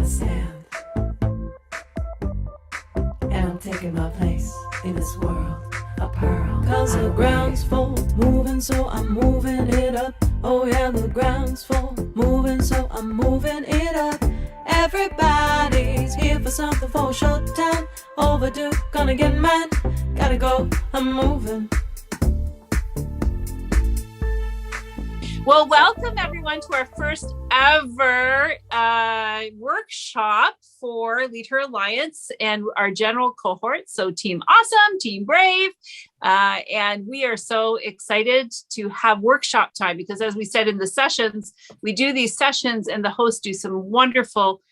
stand, and I'm taking my place in this world, a pearl. Cause the ground's full, moving, so I'm moving it up. Oh yeah, the ground's full, moving, so I'm moving it up. Everybody's here for something for a short time. Overdue, gonna get mad, gotta go, I'm moving. Well, welcome everyone to our first ever workshop for Lead Her Alliance and our general cohort. So Team Awesome, Team Brave. And we are so excited to have workshop time because as we said in the sessions, we do these sessions and the hosts do some wonderful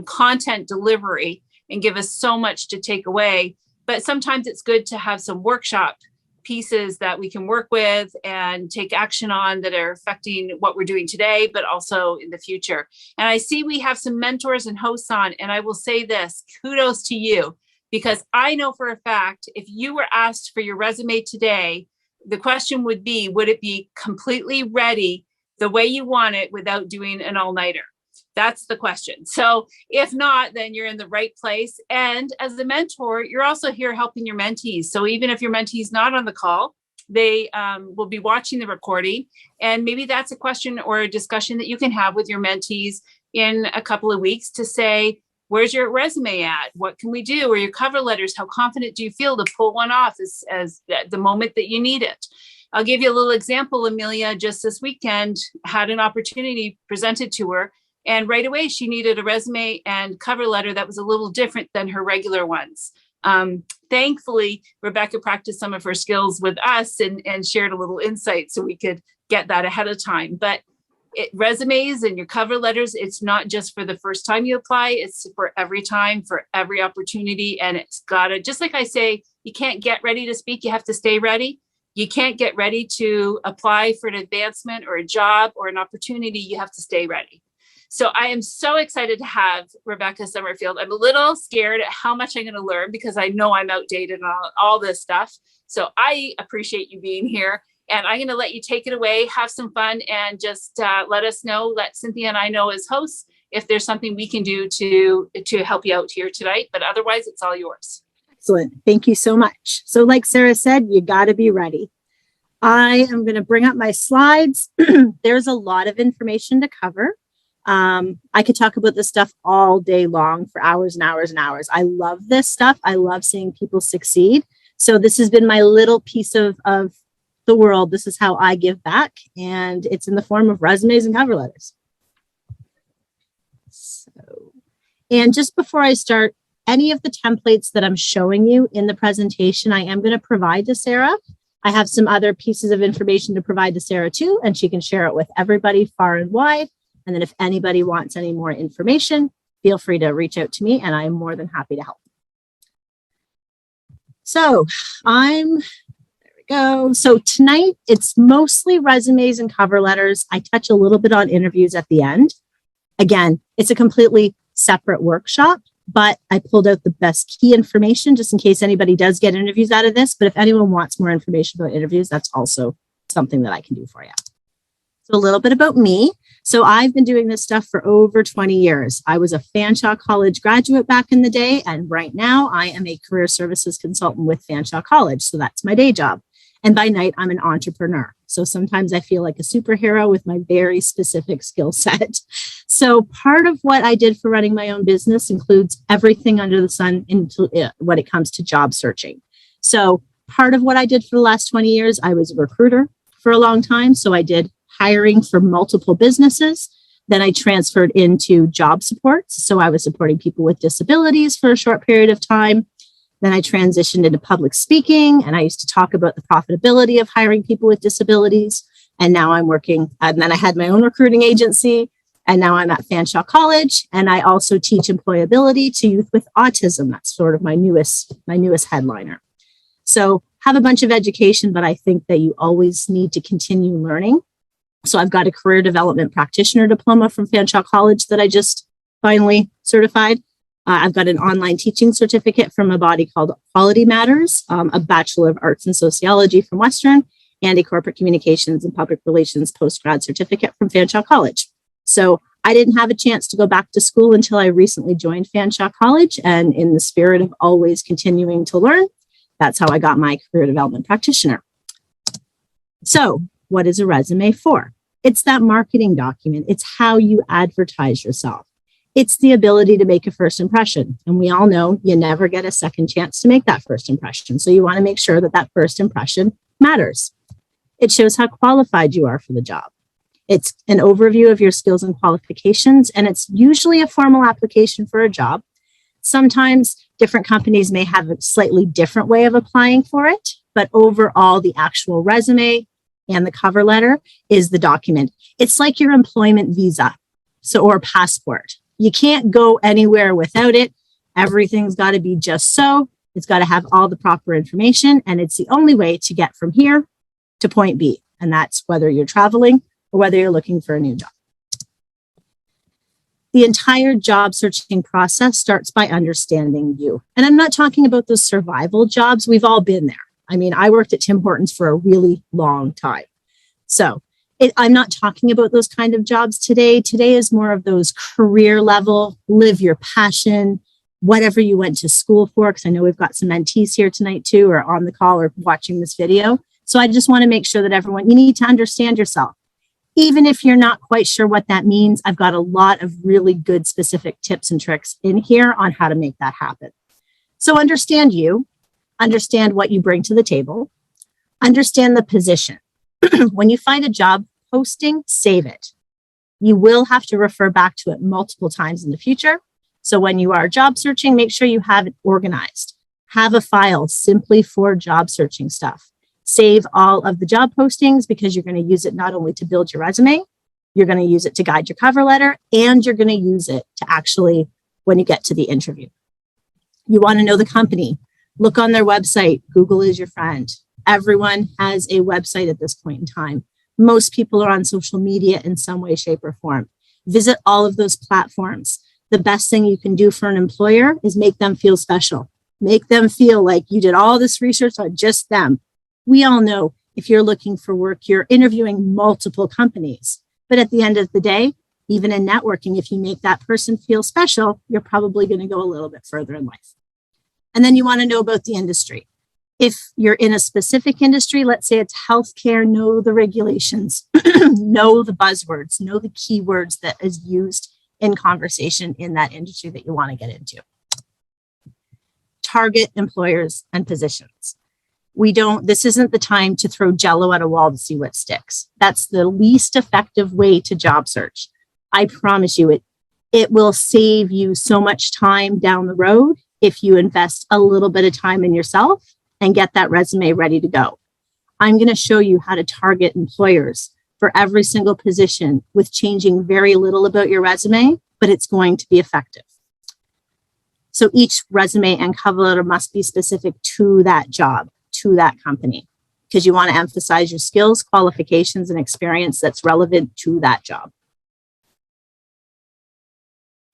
content delivery and give us so much to take away. But sometimes it's good to have some workshop pieces that we can work with and take action on that are affecting what we're doing today, but also in the future. And I see we have some mentors and hosts on, and I will say this, kudos to you, because I know for a fact, if you were asked for your resume today, the question would be, would it be completely ready the way you want it without doing an all-nighter? That's the question. So if not, then you're in the right place. And as a mentor, you're also here helping your mentees. So even if your mentee is not on the call, they will be watching the recording. And maybe that's a question or a discussion that you can have with your mentees in a couple of weeks to say, where's your resume at? What can we do? Or your cover letters? How confident do you feel to pull one off as the moment that you need it? I'll give you a little example. Amelia just this weekend had an opportunity presented to her. And right away, she needed a resume and cover letter that was a little different than her regular ones. Thankfully, Rebecca practiced some of her skills with us and shared a little insight so we could get that ahead of time. But resumes and your cover letters, it's not just for the first time you apply, it's for every time, for every opportunity. And it's gotta, just like I say, you can't get ready to speak, you have to stay ready. You can't get ready to apply for an advancement or a job or an opportunity, you have to stay ready. So I am so excited to have Rebecca Summerfield. I'm a little scared at how much I'm going to learn because I know I'm outdated on all this stuff. So I appreciate you being here. And I'm going to let you take it away, have some fun, and just let us know, let Cynthia and I know as hosts, if there's something we can do to help you out here tonight. But otherwise, it's all yours. Excellent. Thank you so much. So like Sarah said, you got to be ready. I am going to bring up my slides. There's a lot of information to cover. I could talk about this stuff all day long for hours and hours and hours. I love this stuff. I love seeing people succeed. So this has been my little piece of the world. This is how I give back. And it's in the form of resumes and cover letters. And just before I start, any of the templates that I'm showing you in the presentation, I am going to provide to Sarah. I have some other pieces of information to provide to Sarah too, and she can share it with everybody far and wide. And then if anybody wants any more information, feel free to reach out to me and I'm more than happy to help. So there we go. So tonight it's mostly resumes and cover letters. I touch a little bit on interviews at the end. Again, it's a completely separate workshop, but I pulled out the best key information just in case anybody does get interviews out of this. But if anyone wants more information about interviews, that's also something that I can do for you. So a little bit about me. So I've been doing this stuff for over 20 years. I was a Fanshawe College graduate back in the day, and right now I am a career services consultant with Fanshawe College. So that's my day job. And by night, I'm an entrepreneur. So sometimes I feel like a superhero with my very specific skill set. So part of what I did for running my own business includes everything under the sun when it comes to job searching. So part of what I did for the last 20 years, I was a recruiter for a long time. So I did hiring for multiple businesses. Then I transferred into job support. So I was supporting people with disabilities for a short period of time. Then I transitioned into public speaking, and I used to talk about the profitability of hiring people with disabilities. And now I'm working, and then I had my own recruiting agency, and now I'm at Fanshawe College. And I also teach employability to youth with autism. That's sort of my newest headliner. So have a bunch of education, but I think that you always need to continue learning. So I've got a career development practitioner diploma from Fanshawe College that I just finally certified. I've got an online teaching certificate from a body called Quality Matters, a Bachelor of Arts in Sociology from Western, and a Corporate Communications and Public Relations postgrad certificate from Fanshawe College. So I didn't have a chance to go back to school until I recently joined Fanshawe College. And in the spirit of always continuing to learn, that's how I got my career development practitioner. So what is a resume for? It's that marketing document. It's how you advertise yourself. It's the ability to make a first impression. And we all know you never get a second chance to make that first impression. So you want to make sure that that first impression matters. It shows how qualified you are for the job. It's an overview of your skills and qualifications, and it's usually a formal application for a job. Sometimes different companies may have a slightly different way of applying for it, but overall, the actual resume and the cover letter is the document. It's like your employment visa, or passport. You can't go anywhere without it. Everything's got to be just so. It's got to have all the proper information, and it's the only way to get from here to point B. And that's whether you're traveling or whether you're looking for a new job. The entire job searching process starts by understanding you. And I'm not talking about those survival jobs. We've all been there. I mean, I worked at Tim Hortons for a really long time. So I'm not talking about those kind of jobs today. Today is more of those career level, live your passion, whatever you went to school for, because I know we've got some mentees here tonight too, or on the call or watching this video. So I just want to make sure that everyone, you need to understand yourself. Even if you're not quite sure what that means, I've got a lot of really good specific tips and tricks in here on how to make that happen. So understand you, understand what you bring to the table, understand the position. When you find a job posting, save it. You will have to refer back to it multiple times in the future. So when you are job searching, make sure you have it organized. Have a file simply for job searching stuff. Save all of the job postings because you're going to use it not only to build your resume, you're going to use it to guide your cover letter, and you're going to use it to actually, when you get to the interview. You want to know the company. Look on their website. Google is your friend. Everyone has a website at this point in time. Most people are on social media in some way, shape, or form. Visit all of those platforms. The best thing you can do for an employer is make them feel special. Make them feel like you did all this research on just them. We all know if you're looking for work, you're interviewing multiple companies. But at the end of the day, even in networking, if you make that person feel special, you're probably going to go a little bit further in life. And then you want to know about the industry. If you're in a specific industry, let's say it's healthcare, know the regulations, know the buzzwords, know the keywords that is used in conversation in that industry that you want to get into. Target employers and positions. This isn't the time to throw Jello at a wall to see what sticks. That's the least effective way to job search. I promise you, it will save you so much time down the road if you invest a little bit of time in yourself and get that resume ready to go. I'm going to show you how to target employers for every single position with changing very little about your resume, but it's going to be effective. So each resume and cover letter must be specific to that job, to that company, because you want to emphasize your skills, qualifications, and experience that's relevant to that job.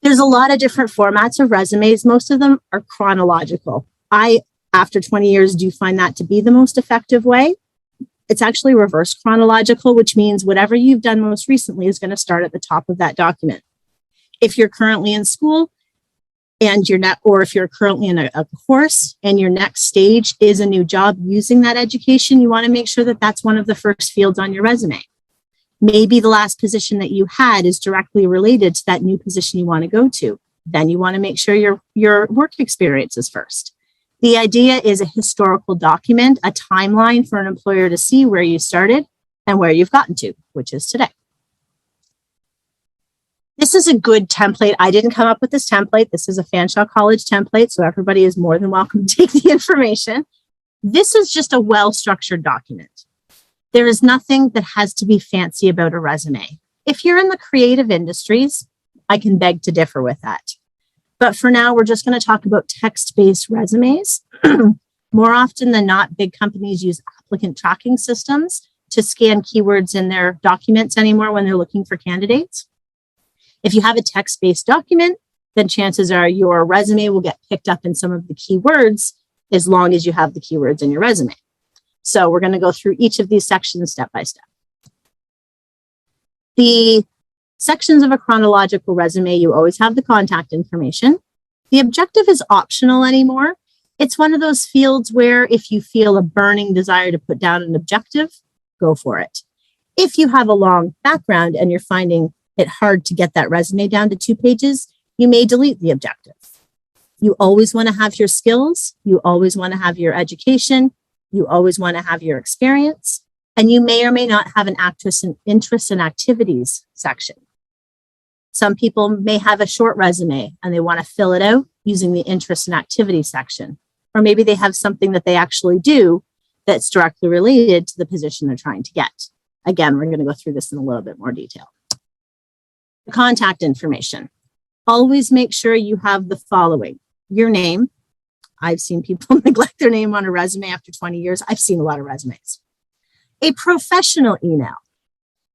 There's a lot of different formats of resumes. Most of them are chronological. After 20 years, do find that to be the most effective way. It's actually reverse chronological, which means whatever you've done most recently is going to start at the top of that document. If you're currently in school and or if you're currently in a course and your next stage is a new job using that education, you want to make sure that that's one of the first fields on your resume. Maybe the last position that you had is directly related to that new position you want to go to. Then you want to make sure your work experience is first. The idea is a historical document, a timeline for an employer to see where you started and where you've gotten to, which is today. This is a good template. I didn't come up with this template. This is a Fanshawe College template, so everybody is more than welcome to take the information. This is just a well-structured document. There is nothing that has to be fancy about a resume. If you're in the creative industries, I can beg to differ with that. But for now, we're just going to talk about text-based resumes. More often than not, big companies use applicant tracking systems to scan keywords in their documents anymore when they're looking for candidates. If you have a text-based document, then chances are your resume will get picked up in some of the keywords as long as you have the keywords in your resume. So we're going to go through each of these sections step by step. The Sections of a chronological resume, you always have the contact information. The objective is optional anymore. It's one of those fields where if you feel a burning desire to put down an objective, go for it. If you have a long background and you're finding it hard to get that resume down to 2 pages, you may delete the objective. You always want to have your skills. You always want to have your education. You always want to have your experience. And you may or may not have an interest and activities section. Some people may have a short resume and they want to fill it out using the interest and activity section. Or maybe they have something that they actually do that's directly related to the position they're trying to get. Again, we're going to go through this in a little bit more detail. Contact information. Always make sure you have the following: your name. I've seen people neglect their name on a resume after 20 years. I've seen a lot of resumes. A professional email.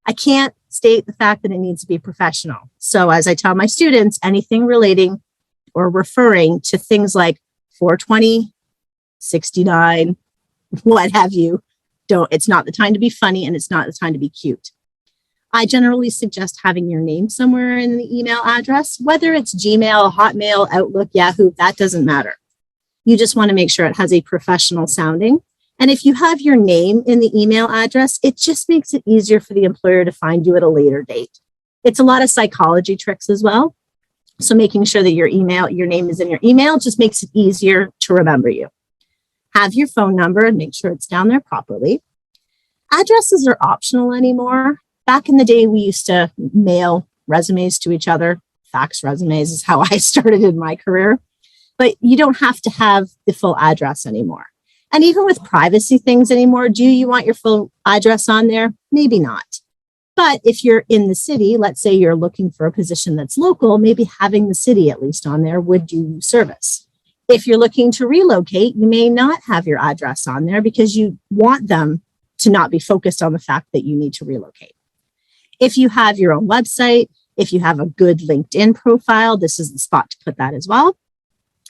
I can't state the fact that it needs to be professional. So as I tell my students, anything relating or referring to things like 420, 69, what have you, it's not the time to be funny and it's not the time to be cute. I generally suggest having your name somewhere in the email address, whether it's Gmail, Hotmail, Outlook, Yahoo, that doesn't matter. You just want to make sure it has a professional sounding. And if you have your name in the email address, it just makes it easier for the employer to find you at a later date. It's a lot of psychology tricks as well. So making sure that your name is in your email just makes it easier to remember you. Have your phone number and make sure it's down there properly. Addresses are optional anymore. Back in the day, we used to mail resumes to each other. Fax resumes is how I started in my career. But you don't have to have the full address anymore. And even with privacy things anymore, do you want your full address on there? Maybe not. But if you're in the city, let's say you're looking for a position that's local, maybe having the city at least on there would do you service. If you're looking to relocate, you may not have your address on there because you want them to not be focused on the fact that you need to relocate. If you have your own website, if you have a good LinkedIn profile, this is the spot to put that as well.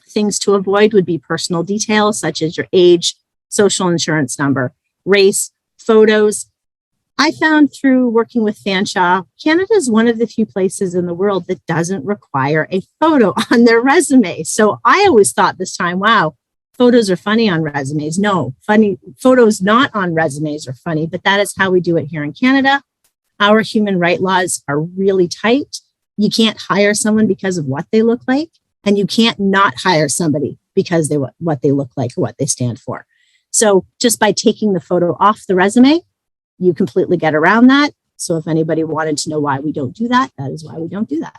Things to avoid would be personal details such as your age, social insurance number, race, photos. I found through working with Fanshawe, Canada is one of the few places in the world that doesn't require a photo on their resume. So I always thought this time, wow, photos are funny on resumes. No, funny photos not on resumes are funny, but that is how we do it here in Canada. Our human rights laws are really tight. You can't hire someone because of what they look like. And you can't not hire somebody because what they look like or what they stand for. So just by taking the photo off the resume, you completely get around that. So if anybody wanted to know why we don't do that, that is why we don't do that.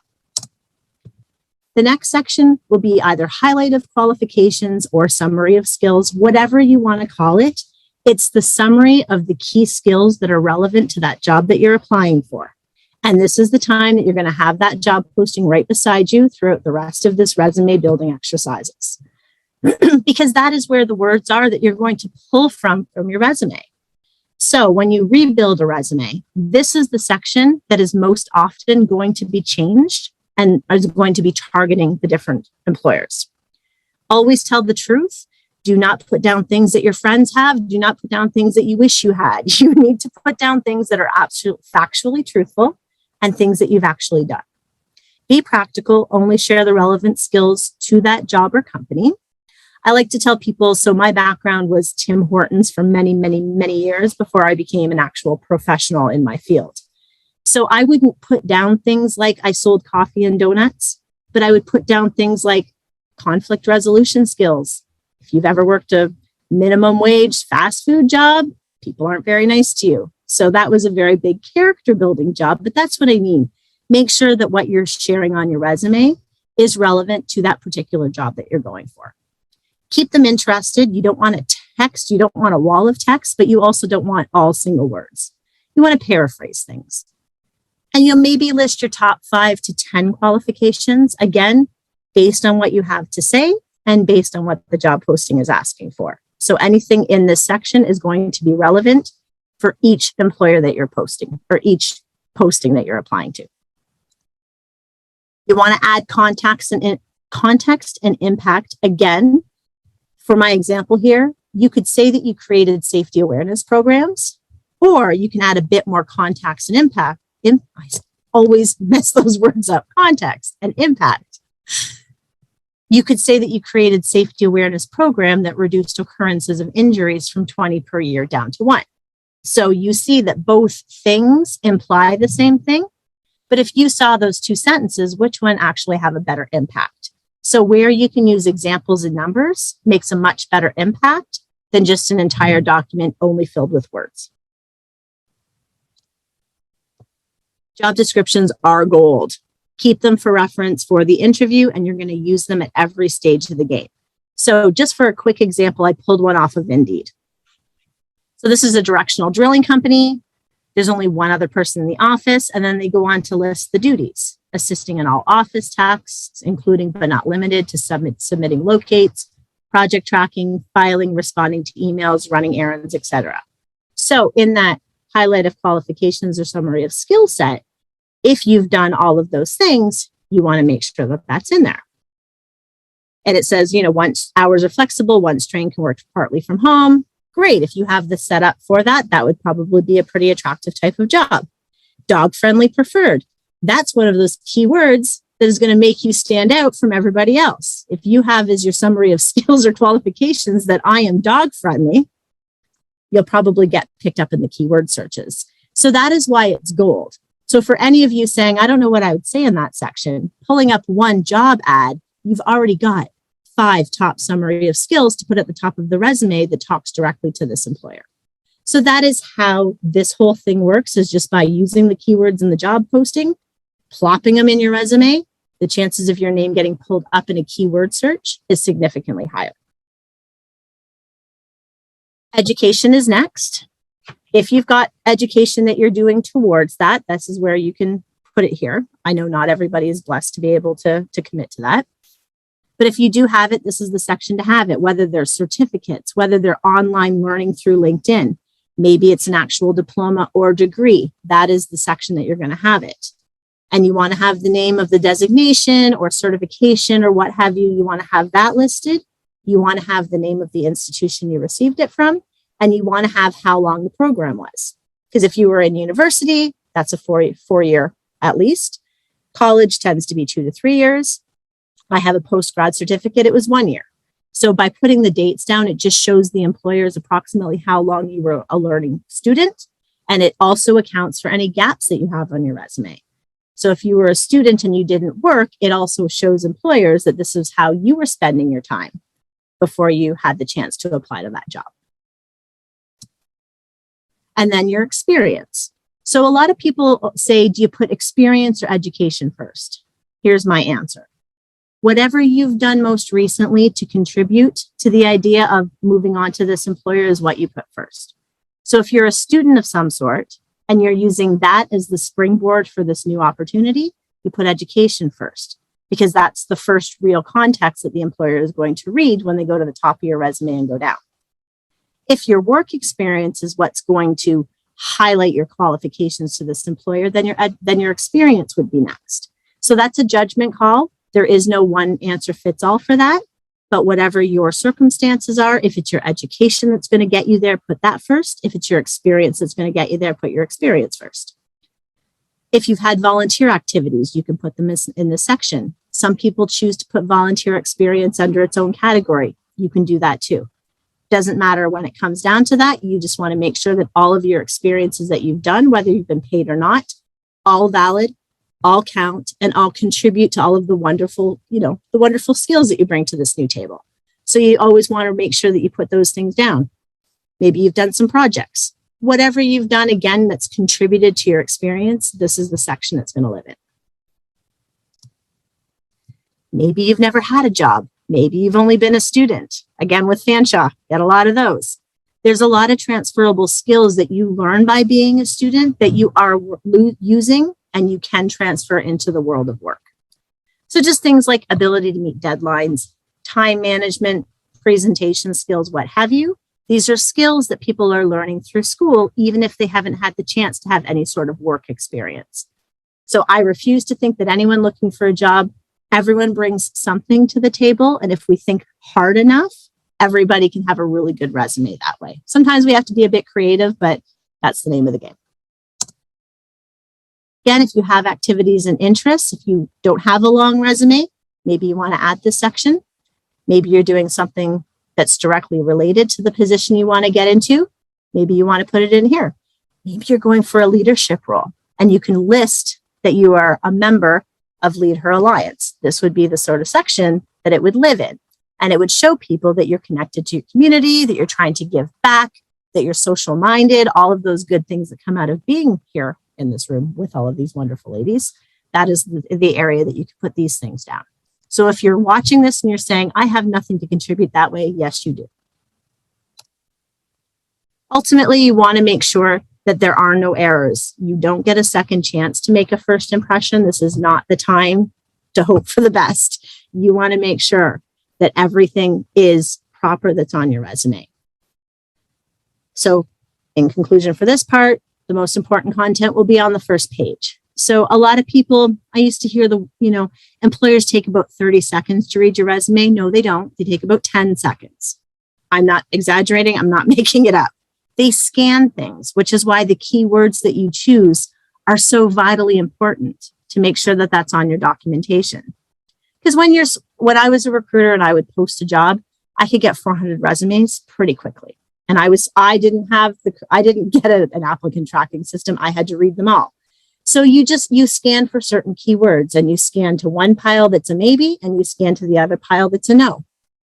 The next section will be either highlight of qualifications or summary of skills, whatever you want to call it. It's the summary of the key skills that are relevant to that job that you're applying for. And this is the time that you're going to have that job posting right beside you throughout the rest of this resume building exercises. Because that is where the words are that you're going to pull from your resume. So when you rebuild a resume, this is the section that is most often going to be changed and is going to be targeting the different employers. Always tell the truth. Do not put down things that your friends have. Do not put down things that you wish you had. You need to put down things that are absolutely factually truthful and things that you've actually done. Be practical, only share the relevant skills to that job or company. I like to tell people, so my background was Tim Hortons for many, many, many years before I became an actual professional in my field. So I wouldn't put down things like I sold coffee and donuts, but I would put down things like conflict resolution skills. If you've ever worked a minimum wage fast food job, people aren't very nice to you. So that was a very big character building job, but that's what I mean. Make sure that what you're sharing on your resume is relevant to that particular job that you're going for. Keep them interested. You don't want a text. You don't want a wall of text, but you also don't want all single words. You want to paraphrase things. And you'll maybe list your top 5 to 10 qualifications, again, based on what you have to say and based on what the job posting is asking for. So anything in this section is going to be relevant for each employer that you're posting or each posting that you're applying to. You want to add context and impact. Again, for my example here, you could say that you created safety awareness programs, or you can add a bit more context and impact. always mess those words up, context and impact. You could say that you created safety awareness program that reduced occurrences of injuries from 20 per year down to 1. So you see that both things imply the same thing. But if you saw those two sentences, which one actually have a better impact? So where you can use examples and numbers makes a much better impact than just an entire document only filled with words. Job descriptions are gold. Keep them for reference for the interview, and you're going to use them at every stage of the game. So just for a quick example, I pulled one off of Indeed. So this is a directional drilling company. There's only one other person in the office, and then they go on to list the duties: assisting in all office tasks, including but not limited to submitting locates, project tracking, filing, responding to emails, running errands, etc. So in that highlight of qualifications or summary of skill set, if you've done all of those things, you want to make sure that that's in there. And it says, once hours are flexible, once trained can work partly from home. Great. If you have the setup for that, that would probably be a pretty attractive type of job. Dog friendly preferred. That's one of those keywords that is going to make you stand out from everybody else. If you have as your summary of skills or qualifications that I am dog friendly, you'll probably get picked up in the keyword searches. So that is why it's gold. So for any of you saying, I don't know what I would say in that section, pulling up one job ad, you've already got 5 top summary of skills to put at the top of the resume that talks directly to this employer. So that is how this whole thing works, is just by using the keywords in the job posting, plopping them in your resume, the chances of your name getting pulled up in a keyword search is significantly higher. Education is next. If you've got education that you're doing towards that, this is where you can put it here. I know not everybody is blessed to be able to commit to that. But if you do have it, this is the section to have it, whether they're certificates, whether they're online learning through LinkedIn, maybe it's an actual diploma or degree. That is the section that you're going to have it. And you want to have the name of the designation or certification or what have you. You want to have that listed. You want to have the name of the institution you received it from. And you want to have how long the program was. Because if you were in university, that's a four-year at least. College tends to be 2 to 3 years. I have a post-grad certificate. It was 1 year. So by putting the dates down, it just shows the employers approximately how long you were a learning student. And it also accounts for any gaps that you have on your resume. So if you were a student and you didn't work, it also shows employers that this is how you were spending your time before you had the chance to apply to that job. And then your experience. So a lot of people say, do you put experience or education first? Here's my answer. Whatever you've done most recently to contribute to the idea of moving on to this employer is what you put first. So if you're a student of some sort and you're using that as the springboard for this new opportunity, you put education first, because that's the first real context that the employer is going to read when they go to the top of your resume and go down. If your work experience is what's going to highlight your qualifications to this employer, then your experience would be next. So that's a judgment call. There is no one answer fits all for that. But whatever your circumstances are, if it's your education that's going to get you there, put that first. If it's your experience that's going to get you there, put your experience first. If you've had volunteer activities, you can put them in this section. Some people choose to put volunteer experience under its own category. You can do that too. Doesn't matter when it comes down to that. You just want to make sure that all of your experiences that you've done, whether you've been paid or not, all valid, all count, and all contribute to all of the wonderful, the wonderful skills that you bring to this new table. So you always want to make sure that you put those things down. Maybe you've done some projects. Whatever you've done, again, that's contributed to your experience, this is the section that's going to live in. Maybe you've never had a job. Maybe you've only been a student. Again, with Fanshawe, get a lot of those. There's a lot of transferable skills that you learn by being a student that you are using and you can transfer into the world of work. So just things like ability to meet deadlines, time management, presentation skills, what have you. These are skills that people are learning through school, even if they haven't had the chance to have any sort of work experience. So I refuse to think that anyone looking for a job, everyone brings something to the table. And if we think hard enough, everybody can have a really good resume that way. Sometimes we have to be a bit creative, but that's the name of the game. Again, if you have activities and interests, if you don't have a long resume, maybe you want to add this section. Maybe you're doing something that's directly related to the position you want to get into. Maybe you want to put it in here. Maybe you're going for a leadership role and you can list that you are a member of Lead Her Alliance. This would be the sort of section that it would live in. And it would show people that you're connected to your community, that you're trying to give back, that you're social minded, all of those good things that come out of being here in this room with all of these wonderful ladies. That is the area that you can put these things down. So if you're watching this and you're saying, I have nothing to contribute that way, yes, you do. Ultimately, you want to make sure that there are no errors. You don't get a second chance to make a first impression. This is not the time to hope for the best. You want to make sure that everything is proper that's on your resume. So in conclusion for this part, the most important content will be on the first page. So a lot of people, I used to hear employers take about 30 seconds to read your resume. No, they don't. They take about 10 seconds. I'm not exaggerating. I'm not making it up. They scan things, which is why the keywords that you choose are so vitally important to make sure that that's on your documentation. Because when I was a recruiter and I would post a job, I could get 400 resumes pretty quickly. And I didn't get an applicant tracking system. I had to read them all. So you scan for certain keywords and you scan to one pile that's a maybe and you scan to the other pile that's a no.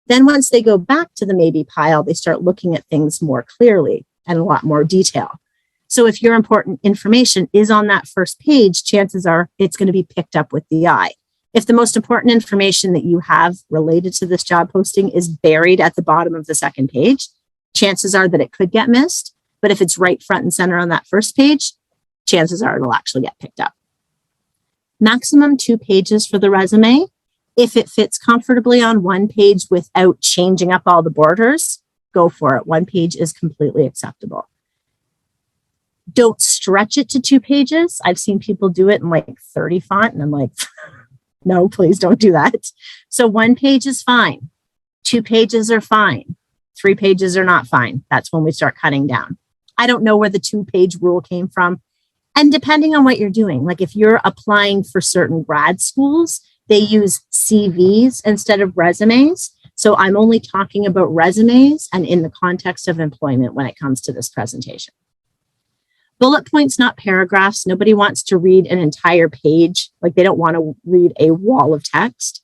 Then once they go back to the maybe pile, they start looking at things more clearly and a lot more detail. So if your important information is on that first page, chances are it's going to be picked up with the eye. If the most important information that you have related to this job posting is buried at the bottom of the second page, chances are that it could get missed. But if it's right front and center on that first page, chances are it'll actually get picked up. Maximum 2 pages for the resume. If it fits comfortably on one page without changing up all the borders, go for it. 1 page is completely acceptable. Don't stretch it to 2 pages. I've seen people do it in like 30 font, and I'm like, no, please don't do that. So 1 page is fine. 2 pages are fine. 3 pages are not fine. That's when we start cutting down. I don't know where the 2-page rule came from. And depending on what you're doing, like if you're applying for certain grad schools, they use CVs instead of resumes. So I'm only talking about resumes and in the context of employment when it comes to this presentation. Bullet points, not paragraphs. Nobody wants to read an entire page. Like they don't want to read a wall of text.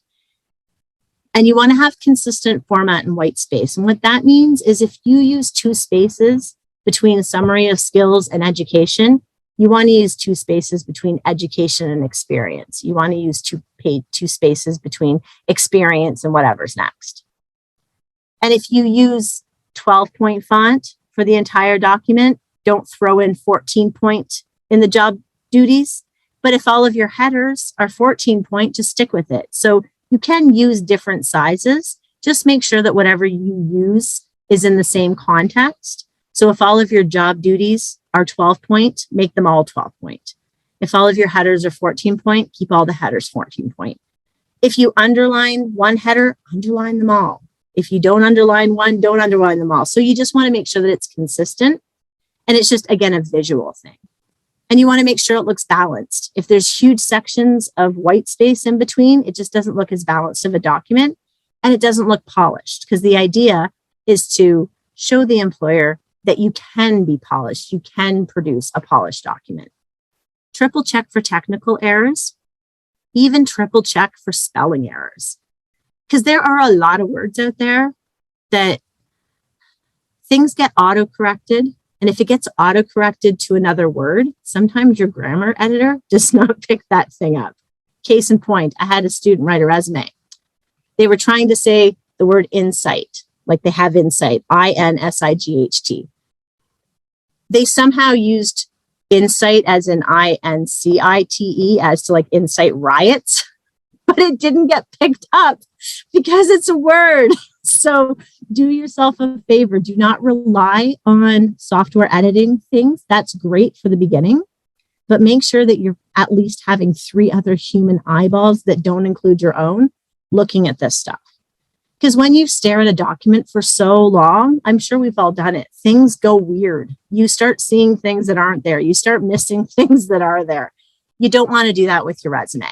And you want to have consistent format and white space. And what that means is if you use 2 spaces between summary of skills and education, you want to use 2 spaces between education and experience. You want to use 2 spaces between experience and whatever's next. And if you use 12-point font for the entire document, don't throw in 14-point in the job duties. But if all of your headers are 14-point, just stick with it. So you can use different sizes. Just make sure that whatever you use is in the same context. So if all of your job duties are 12-point, make them all 12-point. If all of your headers are 14-point, keep all the headers 14-point. If you underline one header, underline them all. If you don't underline one, don't underline them all. So you just want to make sure that it's consistent. And it's just, again, a visual thing. And you want to make sure it looks balanced. If there's huge sections of white space in between, it just doesn't look as balanced of a document and it doesn't look polished, because the idea is to show the employer that you can be polished. You can produce a polished document. Triple check for technical errors, even triple check for spelling errors. Because there are a lot of words out there that things get auto-corrected. And if it gets auto-corrected to another word, sometimes your grammar editor does not pick that thing up. Case in point, I had a student write a resume. They were trying to say the word insight, like they have insight, INSIGHT. They somehow used insight as in INCITE as to like incite riots, but it didn't get picked up because it's a word. So do yourself a favor. Do not rely on software editing things. That's great for the beginning, but make sure that you're at least having 3 other human eyeballs that don't include your own looking at this stuff. Because when you stare at a document for so long, I'm sure we've all done it, things go weird. You start seeing things that aren't there. You start missing things that are there. You don't want to do that with your resume.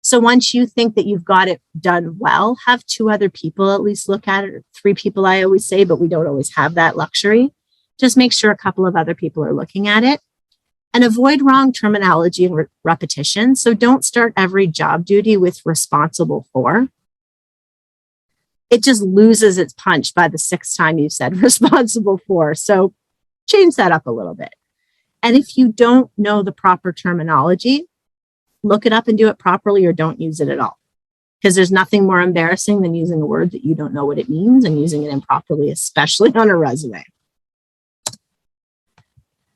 So once you think that you've got it done well, have 2 other people at least look at it, or 3 people, I always say, but we don't always have that luxury. Just make sure a couple of other people are looking at it, and avoid wrong terminology and repetition. So don't start every job duty with responsible for. It just loses its punch by the 6th time you said responsible for. So change that up a little bit. And if you don't know the proper terminology, look it up and do it properly, or don't use it at all. Because there's nothing more embarrassing than using a word that you don't know what it means and using it improperly, especially on a resume.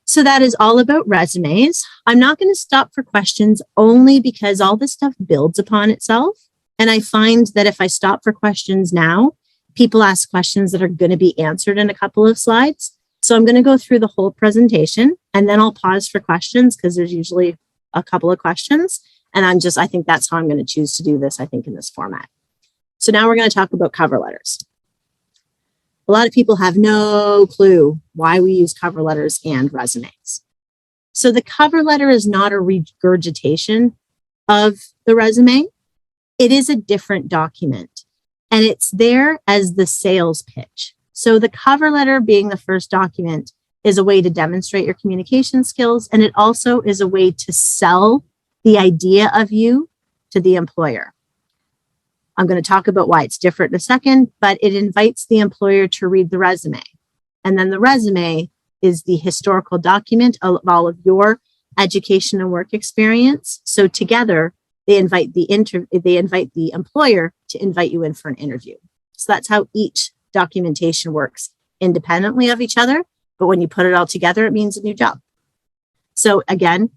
So that is all about resumes. I'm not going to stop for questions only because all this stuff builds upon itself. And I find that if I stop for questions now, people ask questions that are going to be answered in a couple of slides. So I'm going to go through the whole presentation and then I'll pause for questions because there's usually a couple of questions. And I think that's how I'm going to choose to do this, I think, in this format. So now we're going to talk about cover letters. A lot of people have no clue why we use cover letters and resumes. So the cover letter is not a regurgitation of the resume. It is a different document, and it's there as the sales pitch. So the cover letter, being the first document, is a way to demonstrate your communication skills, and it also is a way to sell the idea of you to the employer. I'm going to talk about why it's different in a second, but it invites the employer to read the resume. And then the resume is the historical document of all of your education and work experience. So together, they invite the employer to invite you in for an interview. So that's how each documentation works independently of each other. But when you put it all together, it means a new job. So again,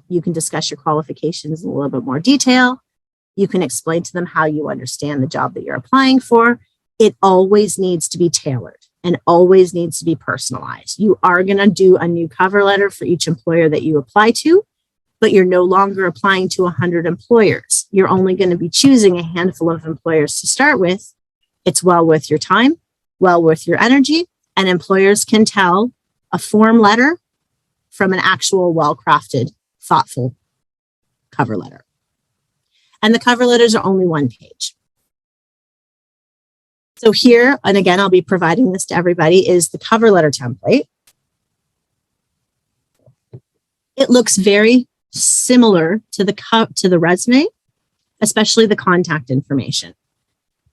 you can discuss your qualifications in a little bit more detail. You can explain to them how you understand the job that you're applying for. It always needs to be tailored and always needs to be personalized. You are going to do a new cover letter for each employer that you apply to, but you're no longer applying to 100 employers. You're only going to be choosing a handful of employers to start with. It's well worth your time, well worth your energy, and employers can tell a form letter from an actual well-crafted, thoughtful cover letter. And the cover letters are only 1 page. So here, and again, I'll be providing this to everybody, is the cover letter template. It looks very similar to the resume, especially the contact information.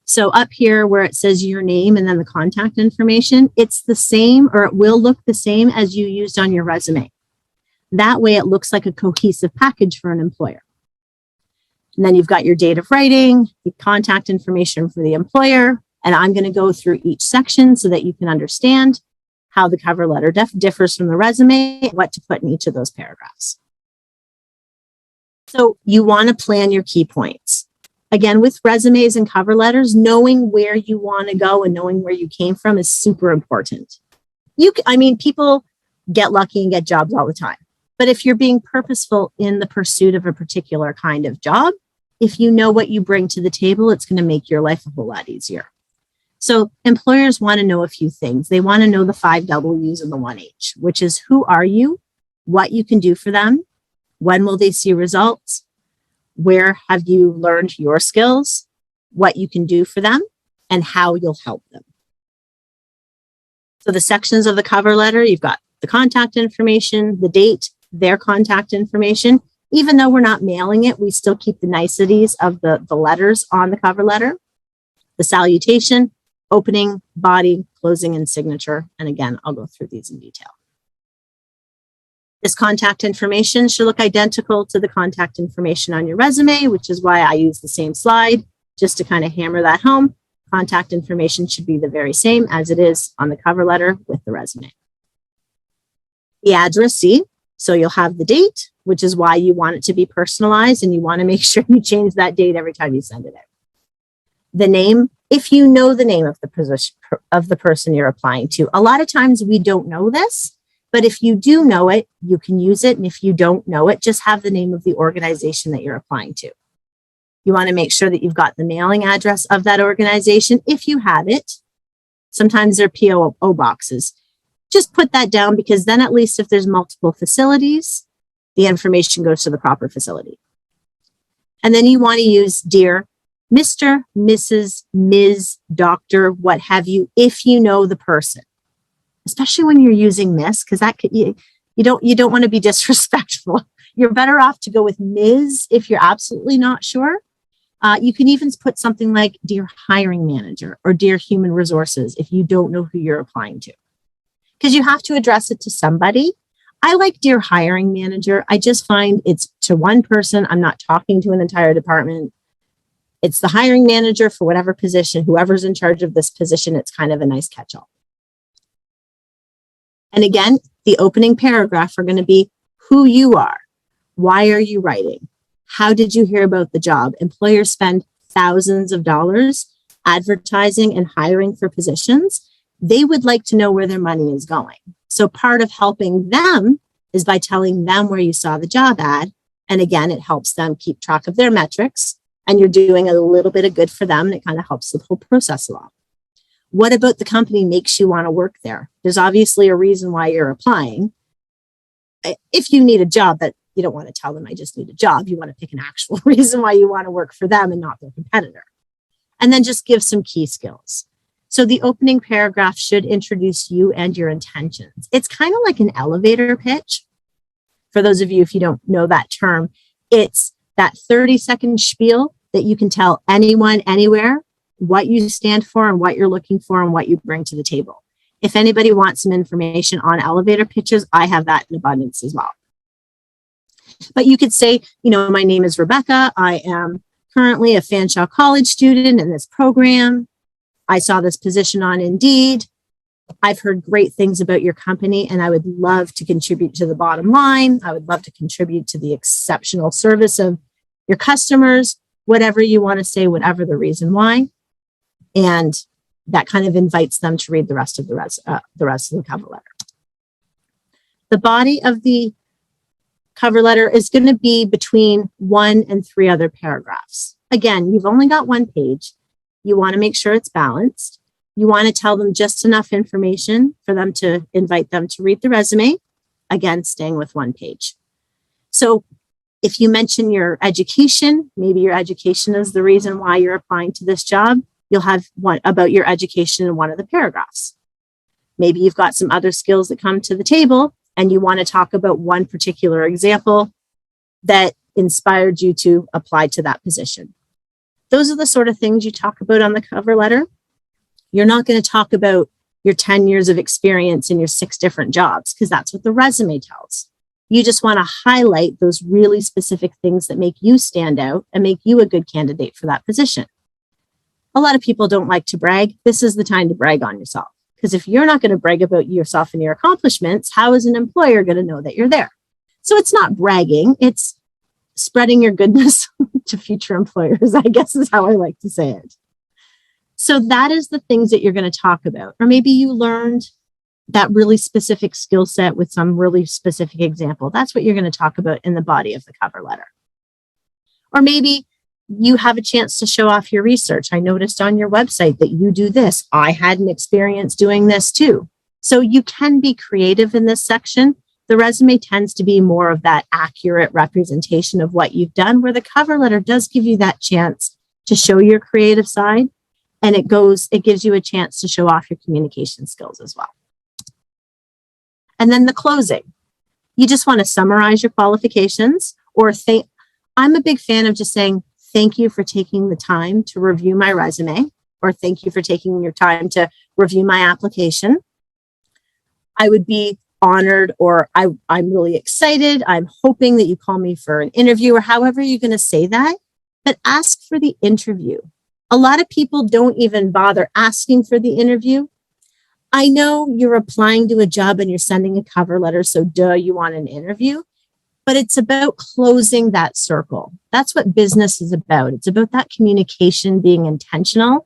So up here where it says your name and then the contact information, it's the same, or it will look the same as you used on your resume. That way it looks like a cohesive package for an employer. And then you've got your date of writing, the contact information for the employer, and I'm going to go through each section so that you can understand how the cover letter differs from the resume, what to put in each of those paragraphs. So you want to plan your key points. Again, with resumes and cover letters, knowing where you want to go and knowing where you came from is super important. People get lucky and get jobs all the time. But if you're being purposeful in the pursuit of a particular kind of job, if you know what you bring to the table, it's going to make your life a whole lot easier. So employers want to know a few things. They want to know the 5 W's and the 1 H, which is who are you, what you can do for them, when will they see results, where have you learned your skills, what you can do for them, and how you'll help them. So the sections of the cover letter, you've got the contact information, the date, their contact information. Even though we're not mailing it, we still keep the niceties of the letters on the cover letter, the salutation, opening, body, closing, and signature. And again, I'll go through these in detail. This contact information should look identical to the contact information on your resume, which is why I use the same slide, just to kind of hammer that home. Contact information should be the very same as it is on the cover letter with the resume. The address, see, so you'll have the date, which is why you want it to be personalized, and you want to make sure you change that date every time you send it out. The name, if you know the name of the position of the person you're applying to. A lot of times we don't know this, but if you do know it, you can use it. And if you don't know it, just have the name of the organization that you're applying to. You want to make sure that you've got the mailing address of that organization. If you have it, sometimes they're PO boxes. Just put that down, because then at least if there's multiple facilities, the information goes to the proper facility. And then you want to use dear Mr., Mrs., Ms., Doctor, what have you, if you know the person, especially when you're using Miss, because that could, you don't want to be disrespectful. You're better off to go with Ms. if you're absolutely not sure. You can even put something like dear hiring manager or dear human resources if you don't know who you're applying to, because you have to address it to somebody. I like dear hiring manager. I just find it's to one person. I'm not talking to an entire department. It's the hiring manager for whatever position, whoever's in charge of this position. It's kind of a nice catch-all. And again, the opening paragraph are going to be who you are. Why are you writing? How did you hear about the job? Employers spend thousands of dollars advertising and hiring for positions. They would like to know where their money is going. So part of helping them is by telling them where you saw the job ad. And again, it helps them keep track of their metrics, and you're doing a little bit of good for them, and it kind of helps the whole process along. What about the company makes you want to work there? There's obviously a reason why you're applying. If you need a job, that you don't want to tell them I just need a job. You want to pick an actual reason why you want to work for them and not their competitor. And then just give some key skills. So the opening paragraph should introduce you and your intentions. It's kind of like an elevator pitch. For those of you, if you don't know that term, it's that 30-second spiel that you can tell anyone, anywhere, what you stand for and what you're looking for and what you bring to the table. If anybody wants some information on elevator pitches, I have that in abundance as well. But you could say, my name is Rebecca. I am currently a Fanshawe College student in this program. I saw this position on Indeed. I've heard great things about your company, and I would love to contribute to the bottom line. I would love to contribute to the exceptional service of your customers, whatever you want to say, whatever the reason why. And that kind of invites them to read the rest of the cover letter. The body of the cover letter is going to be between 1 and 3 other paragraphs. Again, you've only got 1 page. You want to make sure it's balanced. You want to tell them just enough information for them to invite them to read the resume. Again, staying with 1 page. So if you mention your education, maybe your education is the reason why you're applying to this job, you'll have one about your education in one of the paragraphs. Maybe you've got some other skills that come to the table and you want to talk about one particular example that inspired you to apply to that position. Those are the sort of things you talk about on the cover letter. You're not going to talk about your 10 years of experience in your 6 different jobs, because that's what the resume tells. You just want to highlight those really specific things that make you stand out and make you a good candidate for that position. A lot of people don't like to brag. This is the time to brag on yourself, because if you're not going to brag about yourself and your accomplishments, how is an employer going to know that you're there? So it's not bragging, it's spreading your goodness to future employers, I guess is how I like to say it. So that is the things that you're going to talk about. Or maybe you learned that really specific skill set with some really specific example. That's what you're going to talk about in the body of the cover letter. Or maybe you have a chance to show off your research. I noticed on your website that you do this. I had an experience doing this too. So you can be creative in this section. The resume tends to be more of that accurate representation of what you've done, where the cover letter does give you that chance to show your creative side. And it gives you a chance to show off your communication skills as well. And then the closing. You just want to summarize your qualifications, or I'm a big fan of just saying, thank you for taking the time to review my resume, or thank you for taking your time to review my application. I would be honored, or I'm really excited. I'm hoping that you call me for an interview, or however you're going to say that, but ask for the interview. A lot of people don't even bother asking for the interview. I know you're applying to a job and you're sending a cover letter, so you want an interview, but it's about closing that circle. That's what business is about. It's about that communication being intentional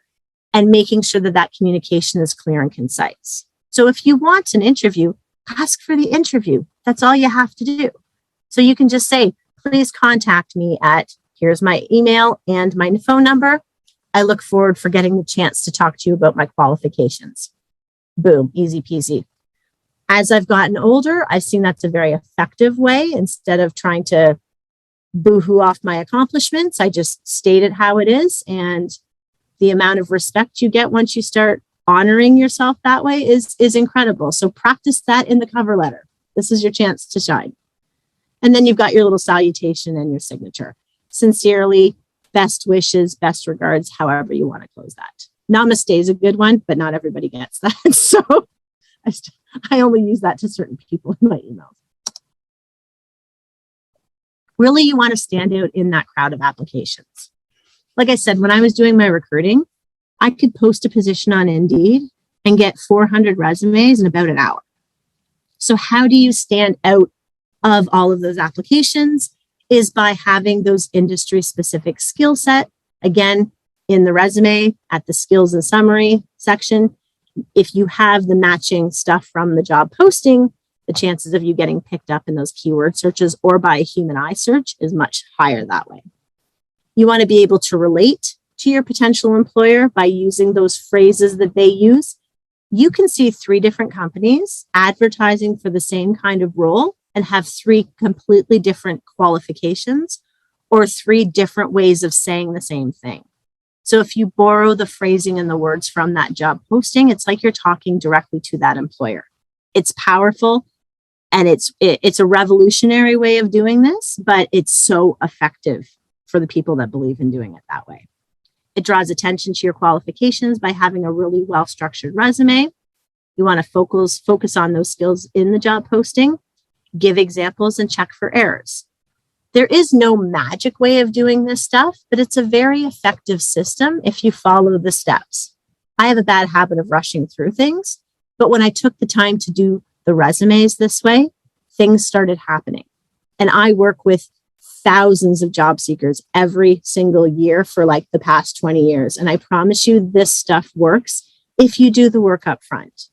and making sure that that communication is clear and concise. So if you want an interview, ask for the interview. That's all you have to do. So you can just say, please contact me at, here's my email and my phone number. I look forward for getting the chance to talk to you about my qualifications. Boom, easy peasy. As I've gotten older, I've seen that's a very effective way. Instead of trying to boo-hoo off my accomplishments, I just state it how it is. And the amount of respect you get once you start honoring yourself that way is incredible. So practice that in the cover letter. This is your chance to shine. And then you've got your little salutation and your signature. Sincerely, best wishes, best regards, however you want to close that. Namaste is a good one, but not everybody gets that. So I only use that to certain people in my emails. Really, you want to stand out in that crowd of applications. Like I said, when I was doing my recruiting, I could post a position on Indeed and get 400 resumes in about an hour. So how do you stand out of all of those applications? Is by having those industry specific skill set. Again, in the resume at the skills and summary section, if you have the matching stuff from the job posting, the chances of you getting picked up in those keyword searches or by a human eye search is much higher that way. You want to be able to relate to your potential employer by using those phrases that they use. You can see 3 different companies advertising for the same kind of role and have 3 completely different qualifications or 3 different ways of saying the same thing. So if you borrow the phrasing and the words from that job posting, it's like you're talking directly to that employer. It's powerful and it's a revolutionary way of doing this, but it's so effective for the people that believe in doing it that way. It draws attention to your qualifications by having a really well-structured resume. You want to focus on those skills in the job posting, give examples, and check for errors. There is no magic way of doing this stuff, but it's a very effective system if you follow the steps. I have a bad habit of rushing through things, but when I took the time to do the resumes this way, things started happening. And I work with thousands of job seekers every single year for like the past 20 years. And I promise you this stuff works if you do the work up front.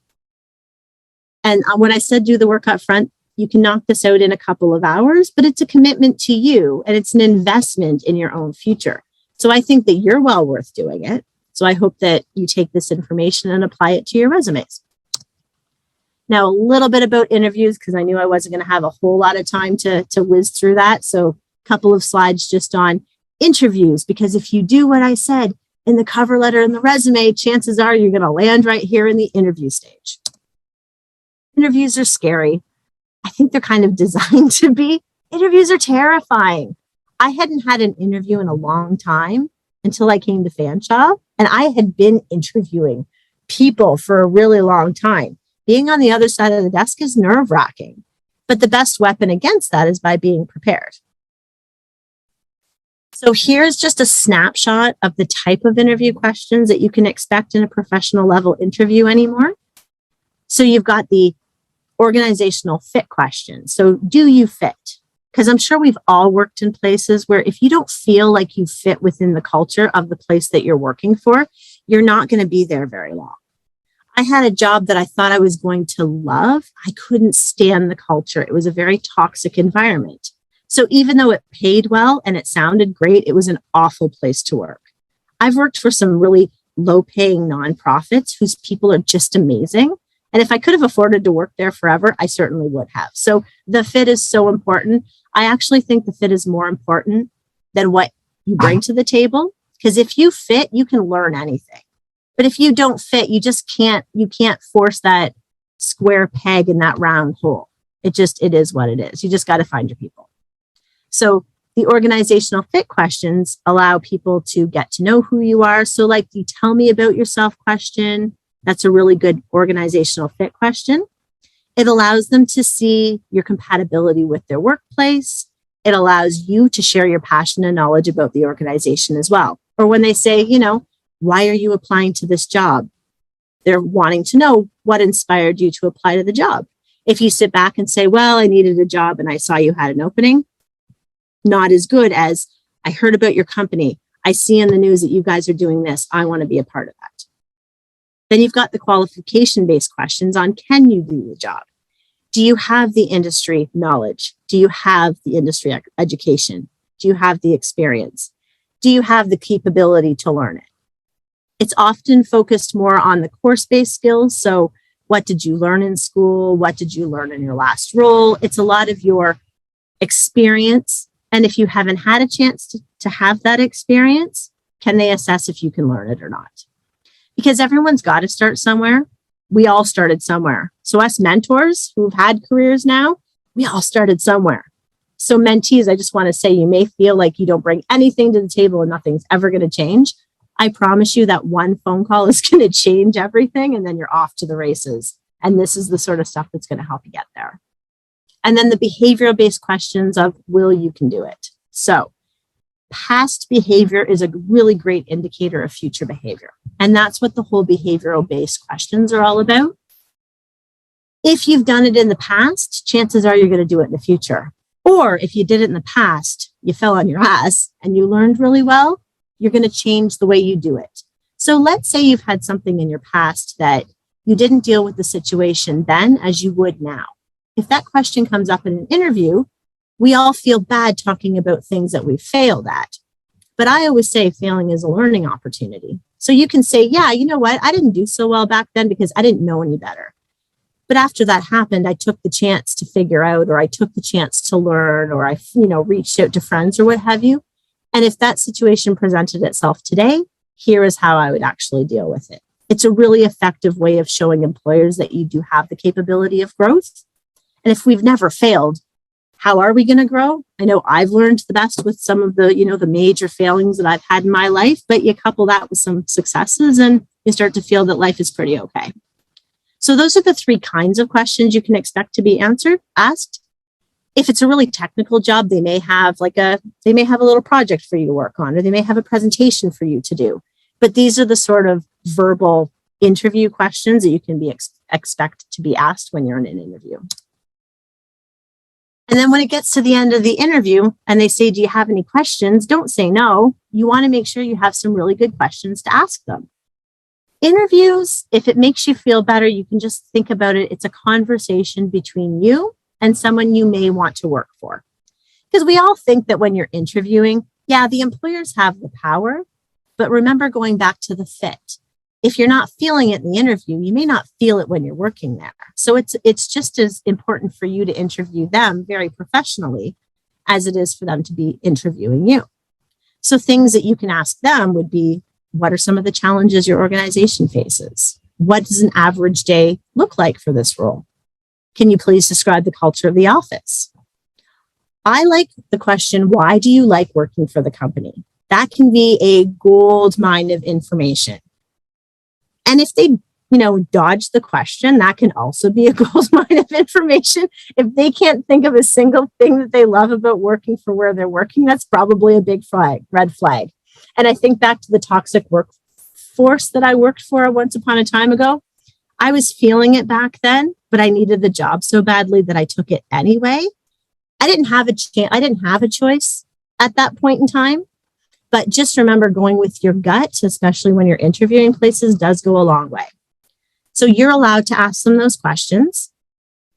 And when I said do the work up front, you can knock this out in a couple of hours, but it's a commitment to you and it's an investment in your own future. So I think that you're well worth doing it. So I hope that you take this information and apply it to your resumes. Now, a little bit about interviews, because I knew I wasn't going to have a whole lot of time to whiz through that. So a couple of slides just on interviews, because if you do what I said in the cover letter and the resume, chances are you're going to land right here in the interview stage. Interviews are scary. I think they're kind of designed to be. Interviews are terrifying. I hadn't had an interview in a long time until I came to Fanshawe, and I had been interviewing people for a really long time. Being on the other side of the desk is nerve-wracking, but the best weapon against that is by being prepared. So here's just a snapshot of the type of interview questions that you can expect in a professional level interview anymore. So you've got the organizational fit question. So do you fit? Because I'm sure we've all worked in places where if you don't feel like you fit within the culture of the place that you're working for, you're not going to be there very long. I had a job that I thought I was going to love. I couldn't stand the culture. It was a very toxic environment. So even though it paid well and it sounded great, it was an awful place to work. I've worked for some really low-paying nonprofits whose people are just amazing. And if I could have afforded to work there forever, I certainly would have. So the fit is so important. I actually think the fit is more important than what you bring to the table. Because if you fit, you can learn anything. But if you don't fit, you can't force that square peg in that round hole. It is what it is. You just got to find your people. So the organizational fit questions allow people to get to know who you are. So like the tell me about yourself question, that's a really good organizational fit question. It allows them to see your compatibility with their workplace. It allows you to share your passion and knowledge about the organization as well. Or when they say, why are you applying to this job? They're wanting to know what inspired you to apply to the job. If you sit back and say, well, I needed a job and I saw you had an opening, not as good as I heard about your company. I see in the news that you guys are doing this. I want to be a part of that. Then you've got the qualification-based questions on can you do the job? Do you have the industry knowledge? Do you have the industry education? Do you have the experience? Do you have the capability to learn it? It's often focused more on the course-based skills. So What did you learn in school? What did you learn in your last role? It's a lot of your experience. And if you haven't had a chance to have that experience, can they assess if you can learn it or not? Because everyone's got to start somewhere. We all started somewhere. So us mentors who've had careers now, we all started somewhere. So mentees, I just want to say, you may feel like you don't bring anything to the table and nothing's ever going to change. I promise you that one phone call is going to change everything, and then you're off to the races. And this is the sort of stuff that's going to help you get there. And then the behavioral-based questions of will you can do it. So past behavior is a really great indicator of future behavior. And that's what the whole behavioral-based questions are all about. If you've done it in the past, chances are you're going to do it in the future. Or if you did it in the past, you fell on your ass and you learned really well, you're going to change the way you do it. So let's say you've had something in your past that you didn't deal with the situation then as you would now. If that question comes up in an interview, we all feel bad talking about things that we've failed at. But I always say failing is a learning opportunity. So you can say, yeah, you know what? I didn't do so well back then because I didn't know any better. But after that happened, I took the chance to figure out, or I took the chance to learn, or I, reached out to friends or what have you. And if that situation presented itself today, here is how I would actually deal with it. It's a really effective way of showing employers that you do have the capability of growth. And if we've never failed, how are we going to grow? I know I've learned the best with some of the, the major failings that I've had in my life, but you couple that with some successes and you start to feel that life is pretty okay. So those are the three kinds of questions you can expect to be asked. If it's a really technical job, they may have a little project for you to work on, or they may have a presentation for you to do. But these are the sort of verbal interview questions that you can be expect to be asked when you're in an interview. And then when it gets to the end of the interview and they say, do you have any questions? Don't say no. You want to make sure you have some really good questions to ask them. Interviews, if it makes you feel better, you can just think about it. It's a conversation between you and someone you may want to work for. Because we all think that when you're interviewing, yeah, the employers have the power, but remember going back to the fit. If you're not feeling it in the interview, you may not feel it when you're working there. So it's just as important for you to interview them very professionally as it is for them to be interviewing you. So things that you can ask them would be, what are some of the challenges your organization faces? What does an average day look like for this role? Can you please describe the culture of the office? I like the question, why do you like working for the company? That can be a gold mine of information. And if they, dodge the question, that can also be a gold mine of information. If they can't think of a single thing that they love about working for where they're working, that's probably a big red flag. And I think back to the toxic workforce that I worked for once upon a time ago. I was feeling it back then, but I needed the job so badly that I took it anyway. I didn't have a choice at that point in time. But just remember, going with your gut, especially when you're interviewing places, does go a long way. So you're allowed to ask them those questions.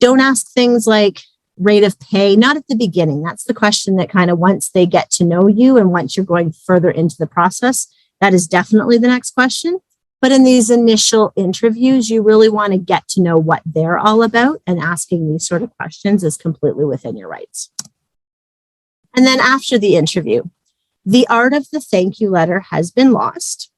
Don't ask things like rate of pay, not at the beginning. That's the question that kind of once they get to know you and once you're going further into the process, that is definitely the next question. But in these initial interviews, you really want to get to know what they're all about, and asking these sort of questions is completely within your rights. And then after the interview, the art of the thank you letter has been lost.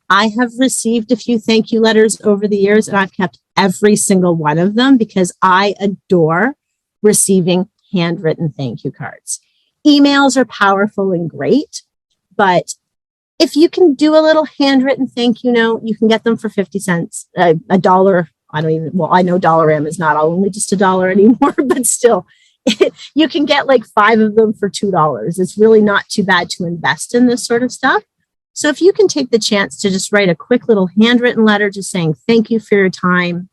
I have received a few thank you letters over the years, and I've kept every single one of them because I adore receiving handwritten thank you cards. Emails are powerful and great, but if you can do a little handwritten thank you note, you can get them for 50 cents, a dollar. I know Dollarama is not only just $1 anymore, but still. You can get like 5 of them for $2. It's really not too bad to invest in this sort of stuff. So if you can take the chance to just write a quick little handwritten letter just saying thank you for your time,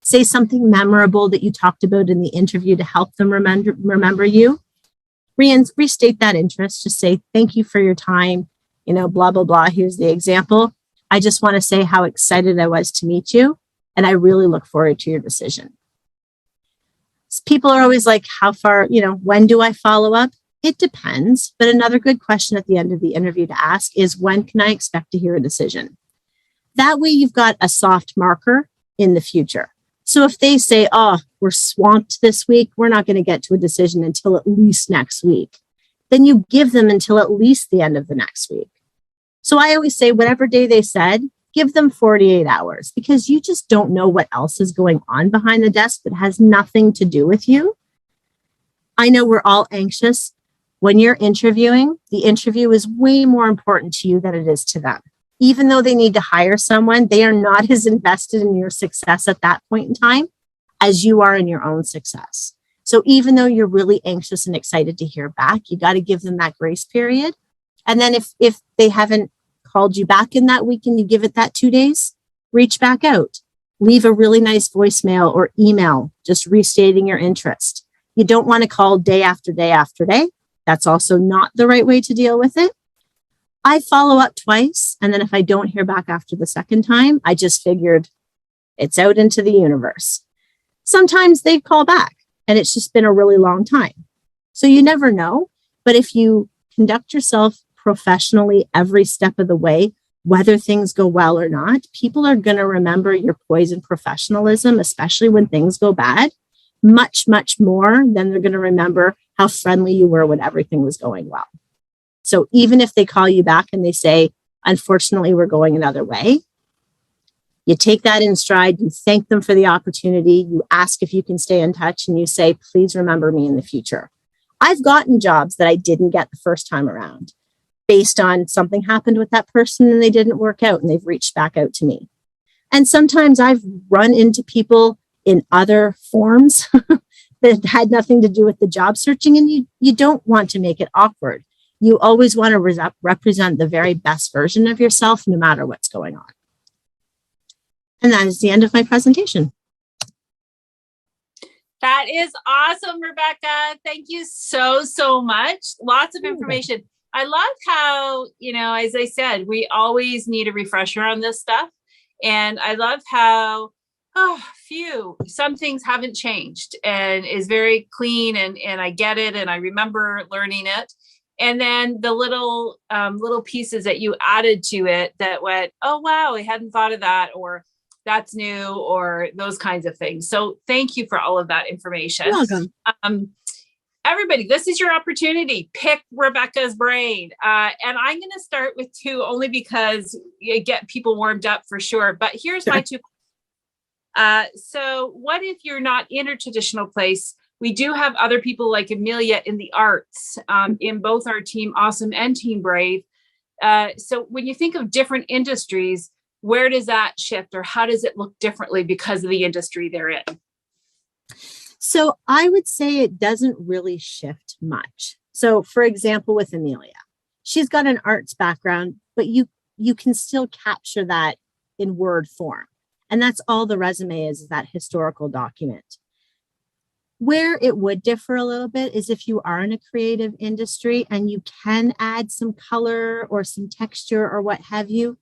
say something memorable that you talked about in the interview to help them remember you, restate that interest, just say thank you for your time, blah, blah, blah. Here's the example. I just want to say how excited I was to meet you, and I really look forward to your decision. People are always like, how far, when do I follow up? It depends. But another good question at the end of the interview to ask is, when can I expect to hear a decision? That way you've got a soft marker in the future. So if they say, oh, we're swamped this week, we're not going to get to a decision until at least next week, then you give them until at least the end of the next week. So I always say, whatever day they said, give them 48 hours, because you just don't know what else is going on behind the desk that has nothing to do with you. I know we're all anxious. When you're interviewing, the interview is way more important to you than it is to them. Even though they need to hire someone, they are not as invested in your success at that point in time as you are in your own success. So even though you're really anxious and excited to hear back, you got to give them that grace period. And then if they haven't called you back in that week and you give it that 2 days, reach back out. Leave a really nice voicemail or email just restating your interest. You don't want to call day after day after day. That's also not the right way to deal with it. I follow up twice. And then if I don't hear back after the second time, I just figured it's out into the universe. Sometimes they call back and it's just been a really long time. So you never know. But if you conduct yourself professionally every step of the way, whether things go well or not, people are going to remember your poise and professionalism, especially when things go bad, much, much more than they're going to remember how friendly you were when everything was going well. So even if they call you back and they say, unfortunately, we're going another way, you take that in stride, you thank them for the opportunity, you ask if you can stay in touch, and you say, please remember me in the future. I've gotten jobs that I didn't get the first time around based on something happened with that person and they didn't work out and they've reached back out to me. And sometimes I've run into people in other forms that had nothing to do with the job searching, and you don't want to make it awkward. You always want to represent the very best version of yourself, no matter what's going on. And that is the end of my presentation. That is awesome, Rebecca. Thank you so much. Lots of information. I love how, as I said, we always need a refresher on this stuff. And I love how, some things haven't changed and is very clean, and I get it. And I remember learning it. And then the little pieces that you added to it that went, oh, wow, I hadn't thought of that, or that's new, or those kinds of things. So thank you for all of that information. You're welcome. Everybody, this is your opportunity. Pick Rebecca's brain. And I'm going to start with two only because you get people warmed up for sure. But here's my two. So what if you're not in a traditional place? We do have other people like Amelia in the arts, in both our Team Awesome and Team Brave. So when you think of different industries, where does that shift, or how does it look differently because of the industry they're in? So I would say it doesn't really shift much. So for example, with Amelia, she's got an arts background, but you can still capture that in word form. And that's all the resume is that historical document. Where it would differ a little bit is if you are in a creative industry and you can add some color or some texture or what have you.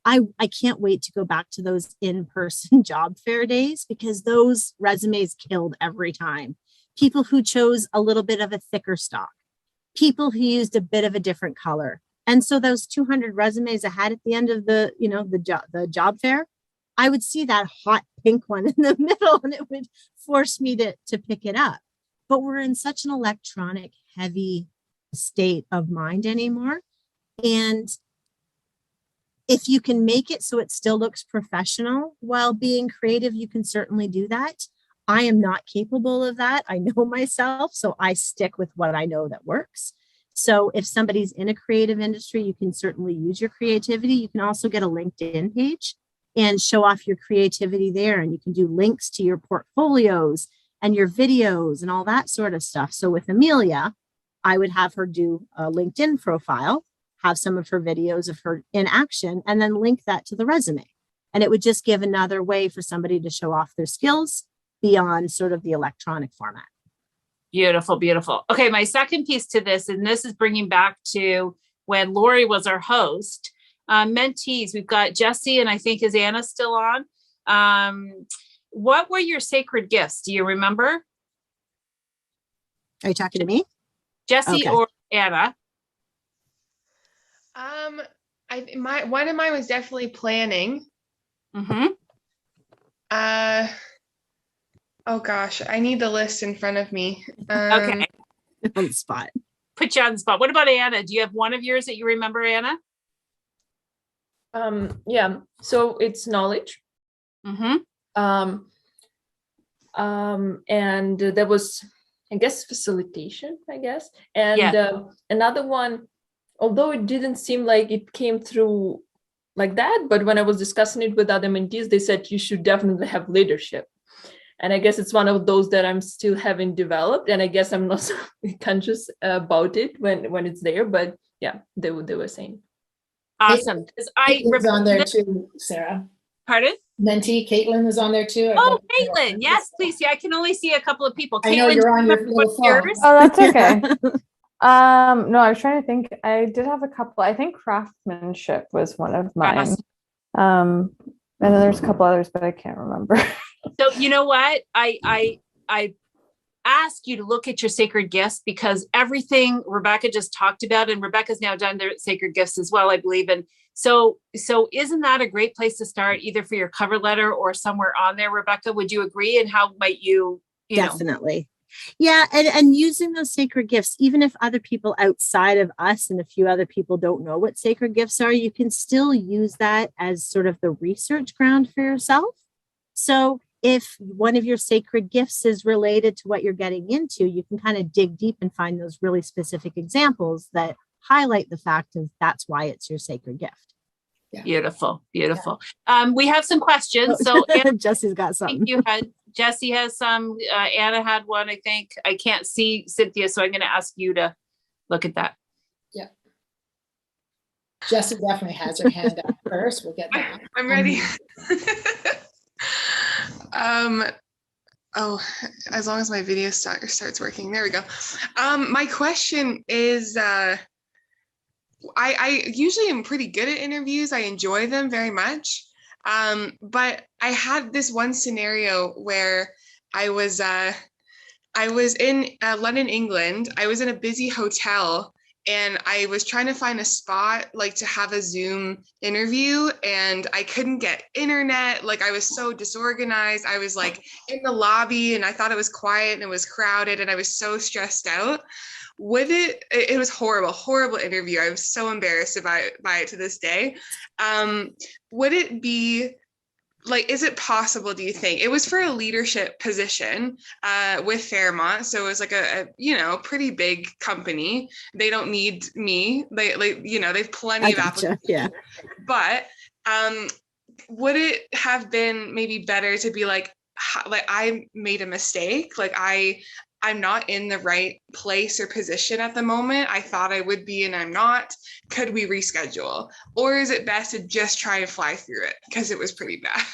I can't wait to go back to those in-person job fair days, because those resumes killed every time. People who chose a little bit of a thicker stock, people who used a bit of a different color. And so those 200 resumes I had at the end of the job fair, I would see that hot pink one in the middle and it would force me to pick it up. But we're in such an electronic heavy state of mind anymore. And if you can make it so it still looks professional while being creative, you can certainly do that. I am not capable of that. I know myself, so I stick with what I know that works. So if somebody's in a creative industry, you can certainly use your creativity. You can also get a LinkedIn page and show off your creativity there. And you can do links to your portfolios and your videos and all that sort of stuff. So with Amelia, I would have her do a LinkedIn profile, have some of her videos of her in action, and then link that to the resume. And it would just give another way for somebody to show off their skills beyond sort of the electronic format. Beautiful, beautiful. Okay, my second piece to this, and this is bringing back to when Lori was our host, mentees. We've got Jesse, and I think, is Anna still on? What were your sacred gifts? Do you remember? Are you talking to me? Jesse or Anna? One of mine was definitely planning. Mm-hmm. Oh gosh, I need the list in front of me. Okay. On the spot. Put you on the spot. What about Anna? Do you have one of yours that you remember, Anna? Yeah, so it's knowledge. Mm-hmm. And there was, I guess, facilitation, I guess. And another one, although it didn't seem like it came through like that, but when I was discussing it with other mentees, they said you should definitely have leadership. And I guess it's one of those that I'm still having developed, and I guess I'm not so conscious about it when it's there. But yeah, they were saying. Awesome. Caitlin's on there too, Sarah. Pardon? Mentee Caitlin was on there too. Oh, Caitlin. Yes, please. Yeah, I can only see a couple of people. I know Caitlin, you're on your what's little phone. yours? Oh, that's okay. No, I was trying to think. I did have a couple. I think craftsmanship was one of mine. And then there's a couple others, but I can't remember. So you know what? I ask you to look at your sacred gifts, because everything Rebecca just talked about, and Rebecca's now done their sacred gifts as well, I believe. And so isn't that a great place to start, either for your cover letter or somewhere on there, Rebecca? Would you agree? And how might you Definitely. Yeah. And using those sacred gifts, even if other people outside of us and a few other people don't know what sacred gifts are, you can still use that as sort of the research ground for yourself. So if one of your sacred gifts is related to what you're getting into, you can kind of dig deep and find those really specific examples that highlight the fact of that's why it's your sacred gift. Yeah. Beautiful. We have some questions. So Anna, Jesse's got something. Jesse has some. Anna had one, I think. I can't see Cynthia, so I'm going to ask you to look at that. Yeah. Jessie definitely has her hand up first. We'll get that. I'm ready. Oh, as long as my video starts working. There we go. My question is, I usually am pretty good at interviews. I enjoy them very much. But I had this one scenario where I was in London, England. I was in a busy hotel, and I was trying to find a spot like to have a Zoom interview, and I couldn't get internet. Like, I was so disorganized. I was like in the lobby, and I thought it was quiet and it was crowded, and I was so stressed out. It was horrible interview. I was so embarrassed by it to this day. Would it be like, is it possible, do you think? It was for a leadership position with Fairmont. So it was like a pretty big company. They don't need me. They've plenty of applicants. Yeah. But would it have been maybe better to be like I made a mistake. Like I'm not in the right place or position at the moment. I thought I would be, and I'm not. Could we reschedule? Or is it best to just try and fly through it? Because it was pretty bad.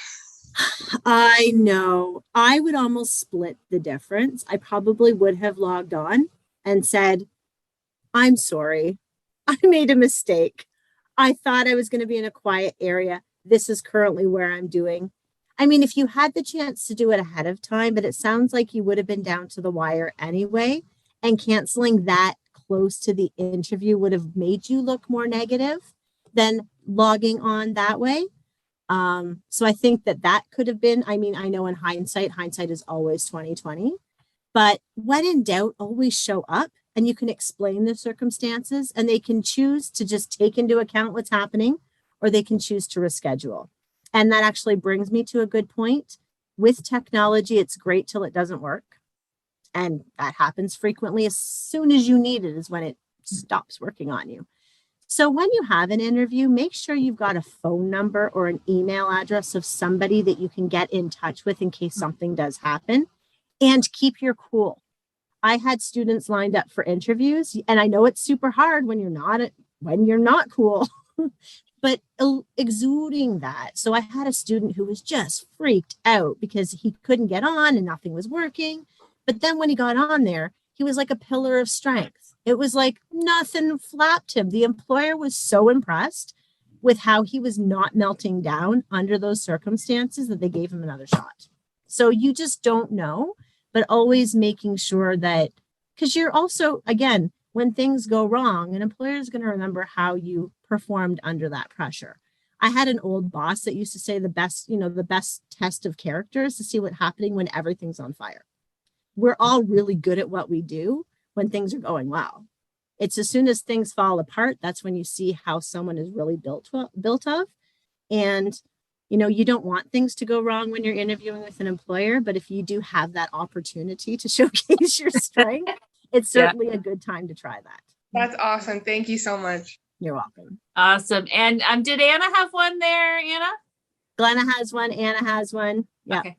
I know. I would almost split the difference. I probably would have logged on and said, I'm sorry. I made a mistake. I thought I was going to be in a quiet area. This is currently where I'm doing. I mean, if you had the chance to do it ahead of time, but it sounds like you would have been down to the wire anyway, and canceling that close to the interview would have made you look more negative than logging on that way. So I think that could have been, I mean, I know in hindsight is always 2020, but when in doubt, always show up, and you can explain the circumstances, and they can choose to just take into account what's happening, or they can choose to reschedule. And that actually brings me to a good point. With technology, it's great till it doesn't work. And that happens frequently. As soon as you need it is when it stops working on you. So when you have an interview, make sure you've got a phone number or an email address of somebody that you can get in touch with in case something does happen, and keep your cool. I had students lined up for interviews, and I know it's super hard when you're not cool. But exuding that. So I had a student who was just freaked out because he couldn't get on and nothing was working. But then when he got on there, he was like a pillar of strength. It was like nothing flapped him. The employer was so impressed with how he was not melting down under those circumstances that they gave him another shot. So you just don't know, but always making sure that, because you're also, again, when things go wrong, an employer is going to remember how you performed under that pressure. I had an old boss that used to say the best test of character is to see what's happening when everything's on fire. We're all really good at what we do when things are going well. It's as soon as things fall apart, that's when you see how someone is really built of. And, you don't want things to go wrong when you're interviewing with an employer, but if you do have that opportunity to showcase your strength, it's certainly a good time to try that. That's awesome. Thank you so much. You're welcome. Awesome. And did Anna have one there, Anna? Glenna has one. Anna has one. Yeah. Okay.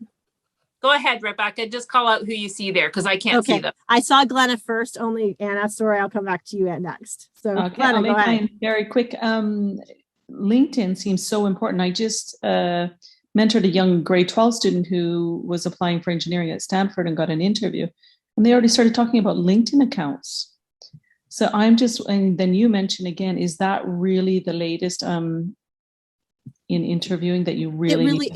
Go ahead, Rebecca. Just call out who you see there because I can't see them. I saw Glenna first, only Anna. Sorry, I'll come back to you next. So Okay, Glenna, I'll make go ahead. mine very quick. LinkedIn seems so important. I just mentored a young grade 12 student who was applying for engineering at Stanford and got an interview. And they already started talking about LinkedIn accounts. So and then you mentioned again, is that really the latest in interviewing that you really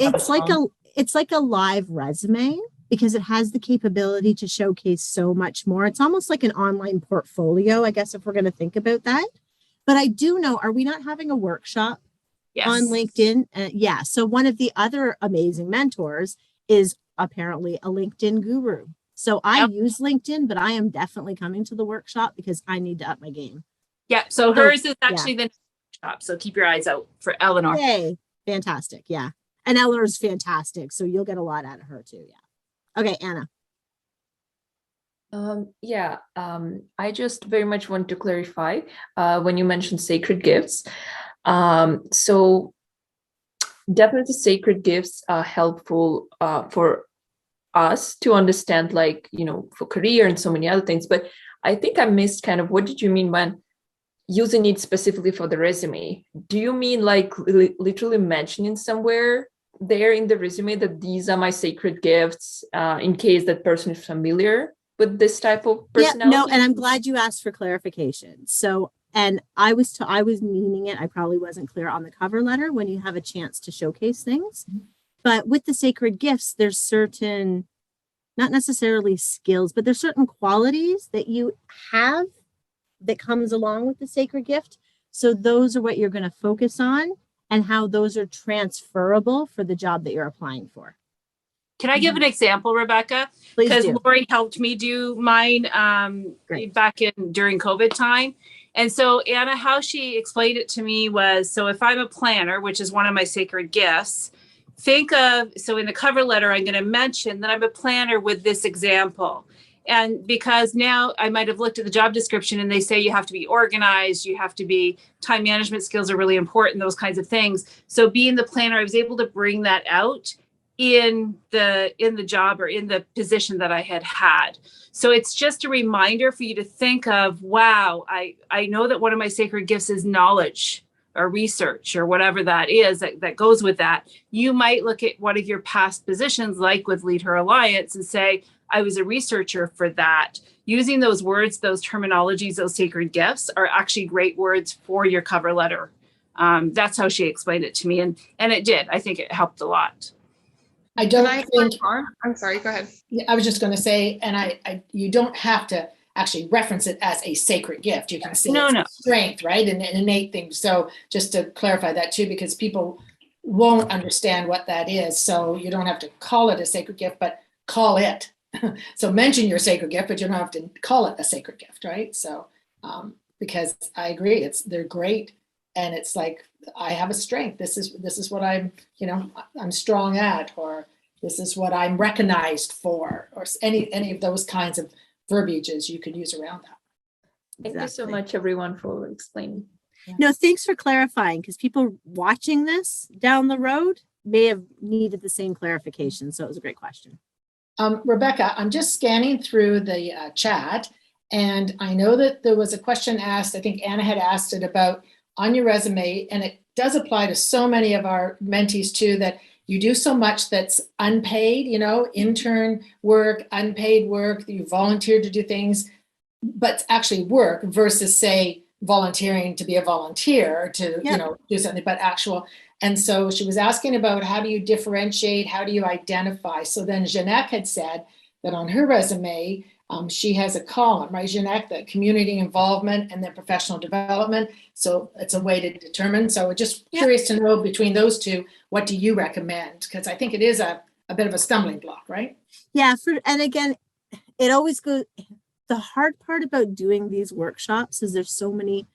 it's like a live resume because it has the capability to showcase so much more. It's almost like an online portfolio, I guess, if we're going to think about that. But I do know, are we not having a workshop on LinkedIn? Yeah. So one of the other amazing mentors is apparently a LinkedIn guru. So I use LinkedIn, but I am definitely coming to the workshop because I need to up my game. Yeah. So hers is actually the workshop. So keep your eyes out for Eleanor. Yay. Fantastic. Yeah. And Eleanor's fantastic. So you'll get a lot out of her too. Yeah. Okay, Anna. I just very much want to clarify when you mentioned sacred gifts. So definitely sacred gifts are helpful for us to understand, like, for career and so many other things. But I think I missed kind of, what did you mean when using it specifically for the resume? Do you mean like literally mentioning somewhere there in the resume that these are my sacred gifts in case that person is familiar with this type of personality? Yeah, no, and I'm glad you asked for clarification. So, and I was meaning it. I probably wasn't clear on the cover letter when you have a chance to showcase things. But with the sacred gifts, there's certain, not necessarily skills, but there's certain qualities that you have that comes along with the sacred gift. So those are what you're going to focus on and how those are transferable for the job that you're applying for. Can I give an example, Rebecca? Please because do. Lori helped me do mine back during COVID time. And so Anna, how she explained it to me was, so if I'm a planner, which is one of my sacred gifts, so in the cover letter, I'm going to mention that I'm a planner with this example. And because now I might have looked at the job description and they say you have to be organized, you have to be, time management skills are really important, those kinds of things. So being the planner, I was able to bring that out in the job or in the position that I had. So it's just a reminder for you to think of, wow, I know that one of my sacred gifts is knowledge or research or whatever that is that goes with that. You might look at one of your past positions, like with Lead Her Alliance, and say, I was a researcher for that. Using those words, those terminologies, those sacred gifts are actually great words for your cover letter. That's how she explained it to me. And it did. I think it helped a lot. I don't think, I'm sorry, go ahead. I was just going to say, and you don't have to actually reference it as a sacred gift. You can say it's strength, right? And an innate thing. So just to clarify that too, because people won't understand what that is. So you don't have to call it a sacred gift, but call it. So mention your sacred gift, but you don't have to call it a sacred gift, right? So because I agree, they're great. And it's like, I have a strength. This is what I'm strong at, or this is what I'm recognized for, or any of those kinds of verbiages you could use around that. Thank you so much, everyone, for explaining. No, thanks for clarifying, because people watching this down the road may have needed the same clarification. So it was a great question. Rebecca, I'm just scanning through the chat, and I know that there was a question asked. I think Anna had asked it about on your resume, and it does apply to so many of our mentees too, that you do so much that's unpaid, intern work, unpaid work, you volunteer to do things, but actually work versus, say, volunteering to be a volunteer to, do something, but actual. And so she was asking about, how do you differentiate? How do you identify? So then Jeanette had said that on her resume, She has a column, right, Jeanette, the community involvement and then professional development. So it's a way to determine. So we're just curious to know between those two, what do you recommend? Because I think it is a bit of a stumbling block, right? Yeah. And again, it always goes, the hard part about doing these workshops is there's so many,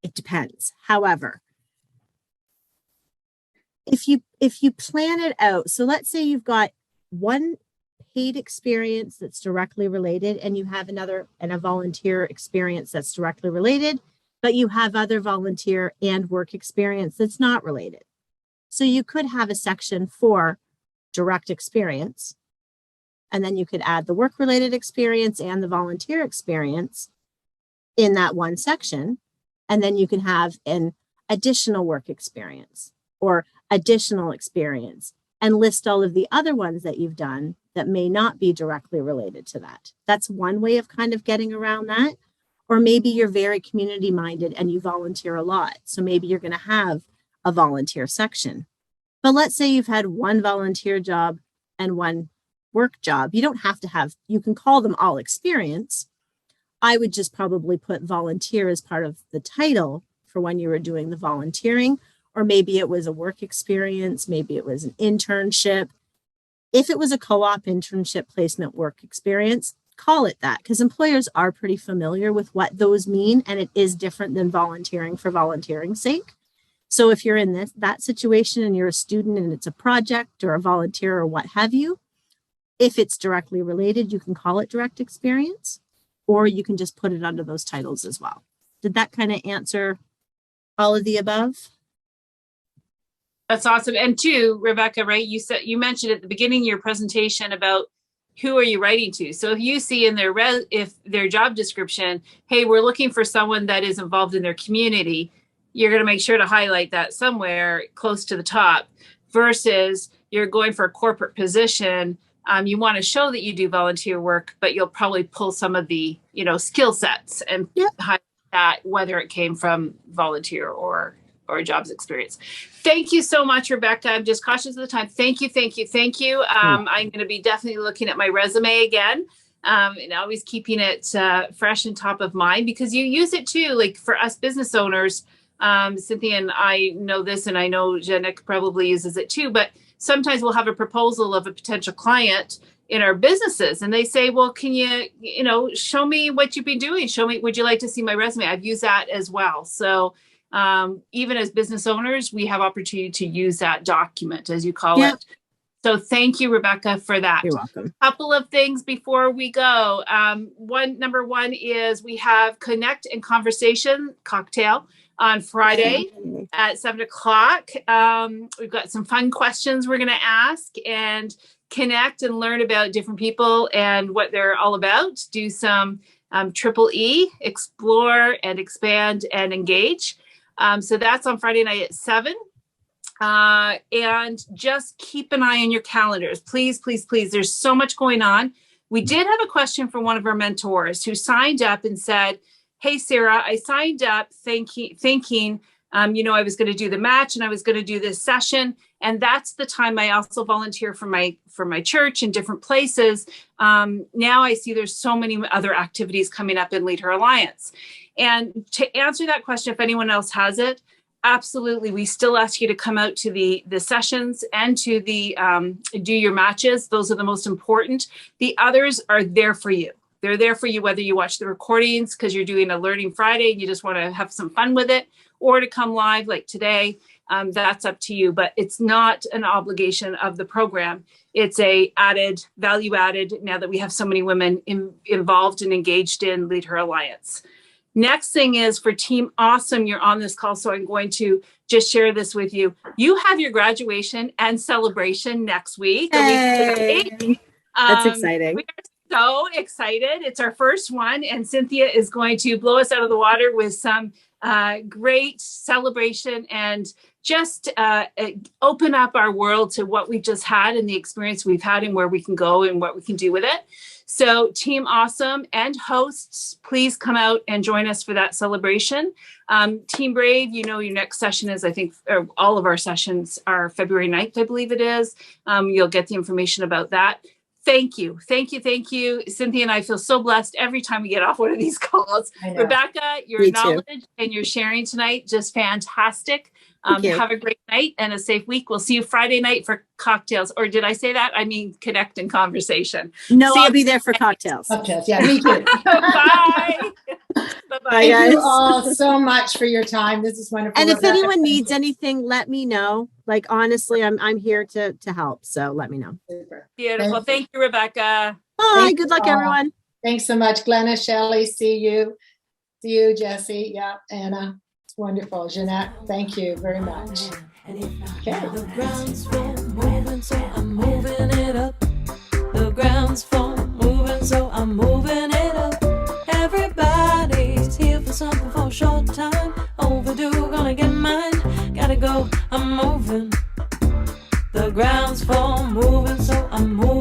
it depends. However, if you plan it out, so let's say you've got one paid experience that's directly related and you have another and a volunteer experience that's directly related, but you have other volunteer and work experience that's not related. So you could have a section for direct experience, and then you could add the work related experience and the volunteer experience in that one section. And then you can have an additional work experience or additional experience and list all of the other ones that you've done that may not be directly related to that. That's one way of kind of getting around that. Or maybe you're very community minded and you volunteer a lot. So maybe you're going to have a volunteer section. But let's say you've had one volunteer job and one work job. You don't have to have, you can call them all experience. I would just probably put volunteer as part of the title for when you were doing the volunteering, or maybe it was a work experience, maybe it was an internship. If it was a co-op internship placement work experience, call it that, because employers are pretty familiar with what those mean, and it is different than volunteering for volunteering's sake. So if you're in that situation and you're a student and it's a project or a volunteer or what have you, if it's directly related, you can call it direct experience, or you can just put it under those titles as well. Did that kind of answer all of the above? That's awesome. And too, Rebecca, right? You mentioned at the beginning of your presentation about who are you writing to? So if you see in their job description, hey, we're looking for someone that is involved in their community, you're going to make sure to highlight that somewhere close to the top, versus you're going for a corporate position. You want to show that you do volunteer work, but you'll probably pull some of the, skill sets and highlight that, whether it came from volunteer or jobs experience. Thank you so much, Rebecca. I'm just cautious of the time. Thank you. I'm going to be definitely looking at my resume again, and always keeping it fresh and top of mind, because you use it too. Like for us business owners, Cynthia and I know this, and I know Janik probably uses it too, but sometimes we'll have a proposal of a potential client in our businesses, and they say, well, can you, show me what you've been doing? Show me, would you like to see my resume? I've used that as well. So even as business owners, we have opportunity to use that document, as you call it. So thank you, Rebecca, for that. You're welcome. Couple of things before we go. Number one is we have Connect and Conversation cocktail on Friday at 7:00. We've got some fun questions we're going to ask and connect and learn about different people and what they're all about. Do some triple E, explore and expand and engage. So that's on Friday night at 7. And just keep an eye on your calendars. Please, please, please. There's so much going on. We did have a question from one of our mentors who signed up and said, hey, Sarah, I signed up thinking, I was going to do the match and I was going to do this session. And that's the time I also volunteer for my church in different places. Now I see there's so many other activities coming up in Lead Her Alliance. And to answer that question, if anyone else has it, absolutely. We still ask you to come out to the sessions and to the do your matches. Those are the most important. The others are there for you. They're there for you, whether you watch the recordings because you're doing a Learning Friday and you just want to have some fun with it, or to come live like today. That's up to you, but it's not an obligation of the program. It's a value added now that we have so many women involved and engaged in Lead Her Alliance. Next thing is for Team Awesome, you're on this call, so I'm going to just share this with you. You have your graduation and celebration next week. Hey, that's exciting. We are so excited. It's our first one, and Cynthia is going to blow us out of the water with some great celebration and just open up our world to what we've just had and the experience we've had and where we can go and what we can do with it. So Team Awesome and hosts, please come out and join us for that celebration. Team Brave, your next session is, I think, all of our sessions are February 9th, I believe it is. You'll get the information about that. thank you. Cynthia and I feel so blessed every time we get off one of these calls. I know. Rebecca, your Me too. knowledge and your sharing tonight, just fantastic. Thank you. Have a great night and a safe week. We'll see you Friday night for cocktails. Or did I say that? I mean, connect and conversation. No, See I'll you- be there for cocktails. Okay, yeah, me too. Bye. Bye-bye. Bye, Thank guys. you all so much for your time. This is wonderful. And if Rebecca, anyone thank needs you. anything, let me know. Like, honestly, I'm here to help. So let me know. Super. Beautiful. Thank you, Rebecca. Bye. Thank Good you luck, all. everyone. Thanks so much, Glenna, Shelley. See you. See you, Jesse. Yeah, Anna. It's wonderful. Jeanette, thank you very much. Okay. The ground's full moving, so I'm moving it up. The ground's full moving, so I'm moving it up. Everybody's here for something for a short time. Overdue, gonna get mine. Gotta go, I'm moving. The ground's full moving, so I'm moving.